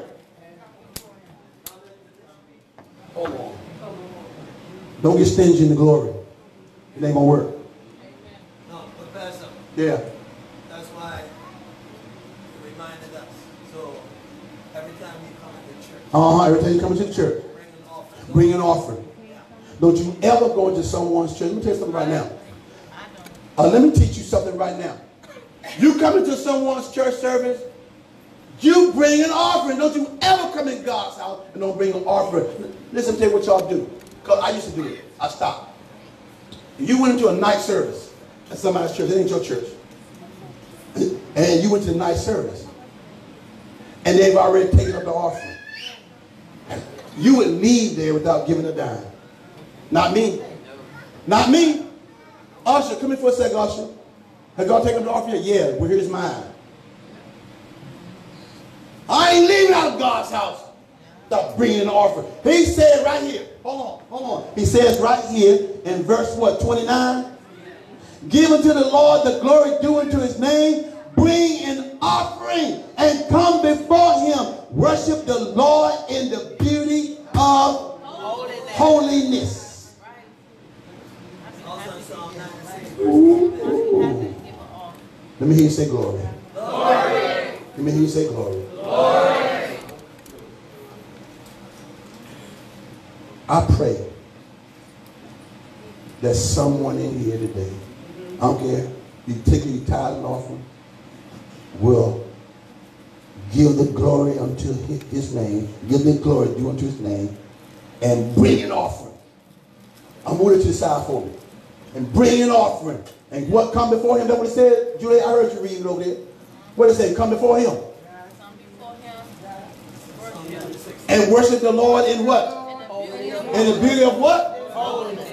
Hold on. Don't get stingy in the glory. It ain't gonna work. No, but Pastor, Yeah. that's why you reminded us. So every time you come to church, Every time you come into the church, bring an offering. bring an offering. Don't you ever go into someone's church. Let me tell you something right now. Let me teach you something right now. You come into someone's church service, you bring an offering. Don't you ever come in God's house and don't bring an offering. Listen, tell you what y'all do. Because I used to do it. I stopped. You went into a night service at somebody's church. It ain't your church. And you went to the night service. And they've already taken up the offering. You would leave there without giving a dime. Not me. Not me. Usher, come here for a second, Usher. Have God taken up the offering? Yeah, well, here's mine. I ain't leaving out of God's house without bringing an offering. He said right here, hold on. He says right here in verse what, 29? Give unto the Lord the glory due unto his name. Bring an offering and come before him. Worship the Lord in the beauty of holiness. Also in Psalm 96. Ooh. Let me hear you say glory. Glory. Let me hear you say glory. Glory. I pray that someone in here today, I don't care, you take your tithe and offering, will give the glory unto his name, give the glory due unto his name, and bring an offering. I'm moving to the side for me. And bring an offering. And what come before him? That's what it said? Julie, I heard you reading over there. What did it say? Come before him. Come before him. And worship the Lord in what? In the beauty of what? Holiness.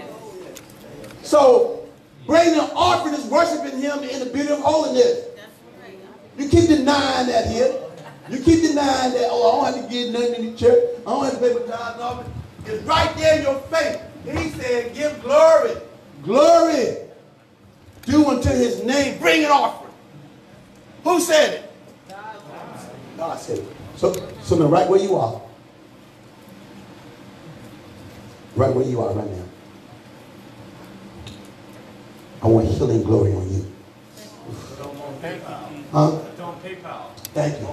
So, bringing an offering is worshiping him in the beauty of holiness. That's right. You keep denying that here. You keep denying that, oh, I don't have to give nothing in the church. I don't have to pay for tithe and offering. It's right there in your face. He said, give glory. Glory due unto his name. Bring an offering. Who said it? God said it. So now right where you are. Right where you are right now. I want healing glory on you. Huh? Don't PayPal. Thank you.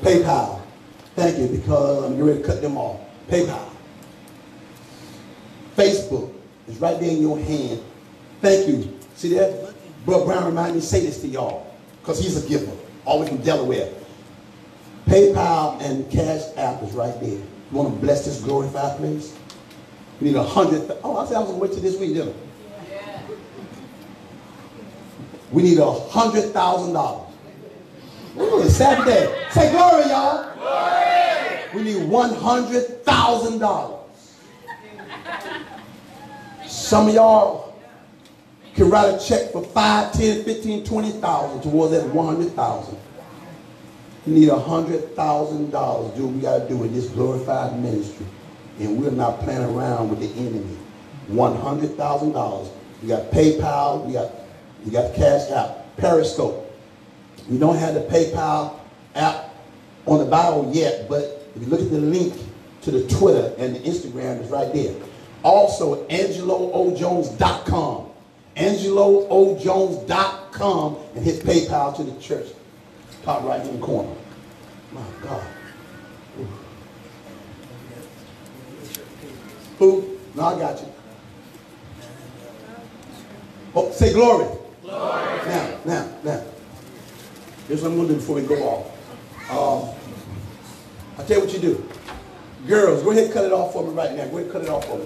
PayPal. Thank you, because I'm ready to cut them off. PayPal. Facebook is right there in your hand. Thank you. See that? Brother Brown reminded me to say this to y'all, because he's a giver, all the way from Delaware. PayPal and Cash App is right there. You want to bless this glorified place? We need 100. Oh, I said I was going to wait till this week, didn't I? Yeah. We need $100,000. Ooh, it's Saturday. Say glory, y'all. Glory. We need $100,000. Some of y'all can write a check for 5, 10, 15, 20,000 towards that 100,000. You need $100,000. Do what we got to do in this glorified ministry. And we're not playing around with the enemy. $100,000. We got PayPal. We got Cash App. Periscope. We don't have the PayPal app on the Bible yet, but if you look at the link to the Twitter and the Instagram, it's right there. Also, AngeloOJones.com. AngeloOJones.com, and hit PayPal to the church. Top right in the corner. My God. Ooh. Who? No, I got you. Oh, say glory. Glory. Now. Here's what I'm going to do before we go off. I'll tell you what you do. Girls, go ahead and cut it off for me right now. Go ahead and cut it off for me.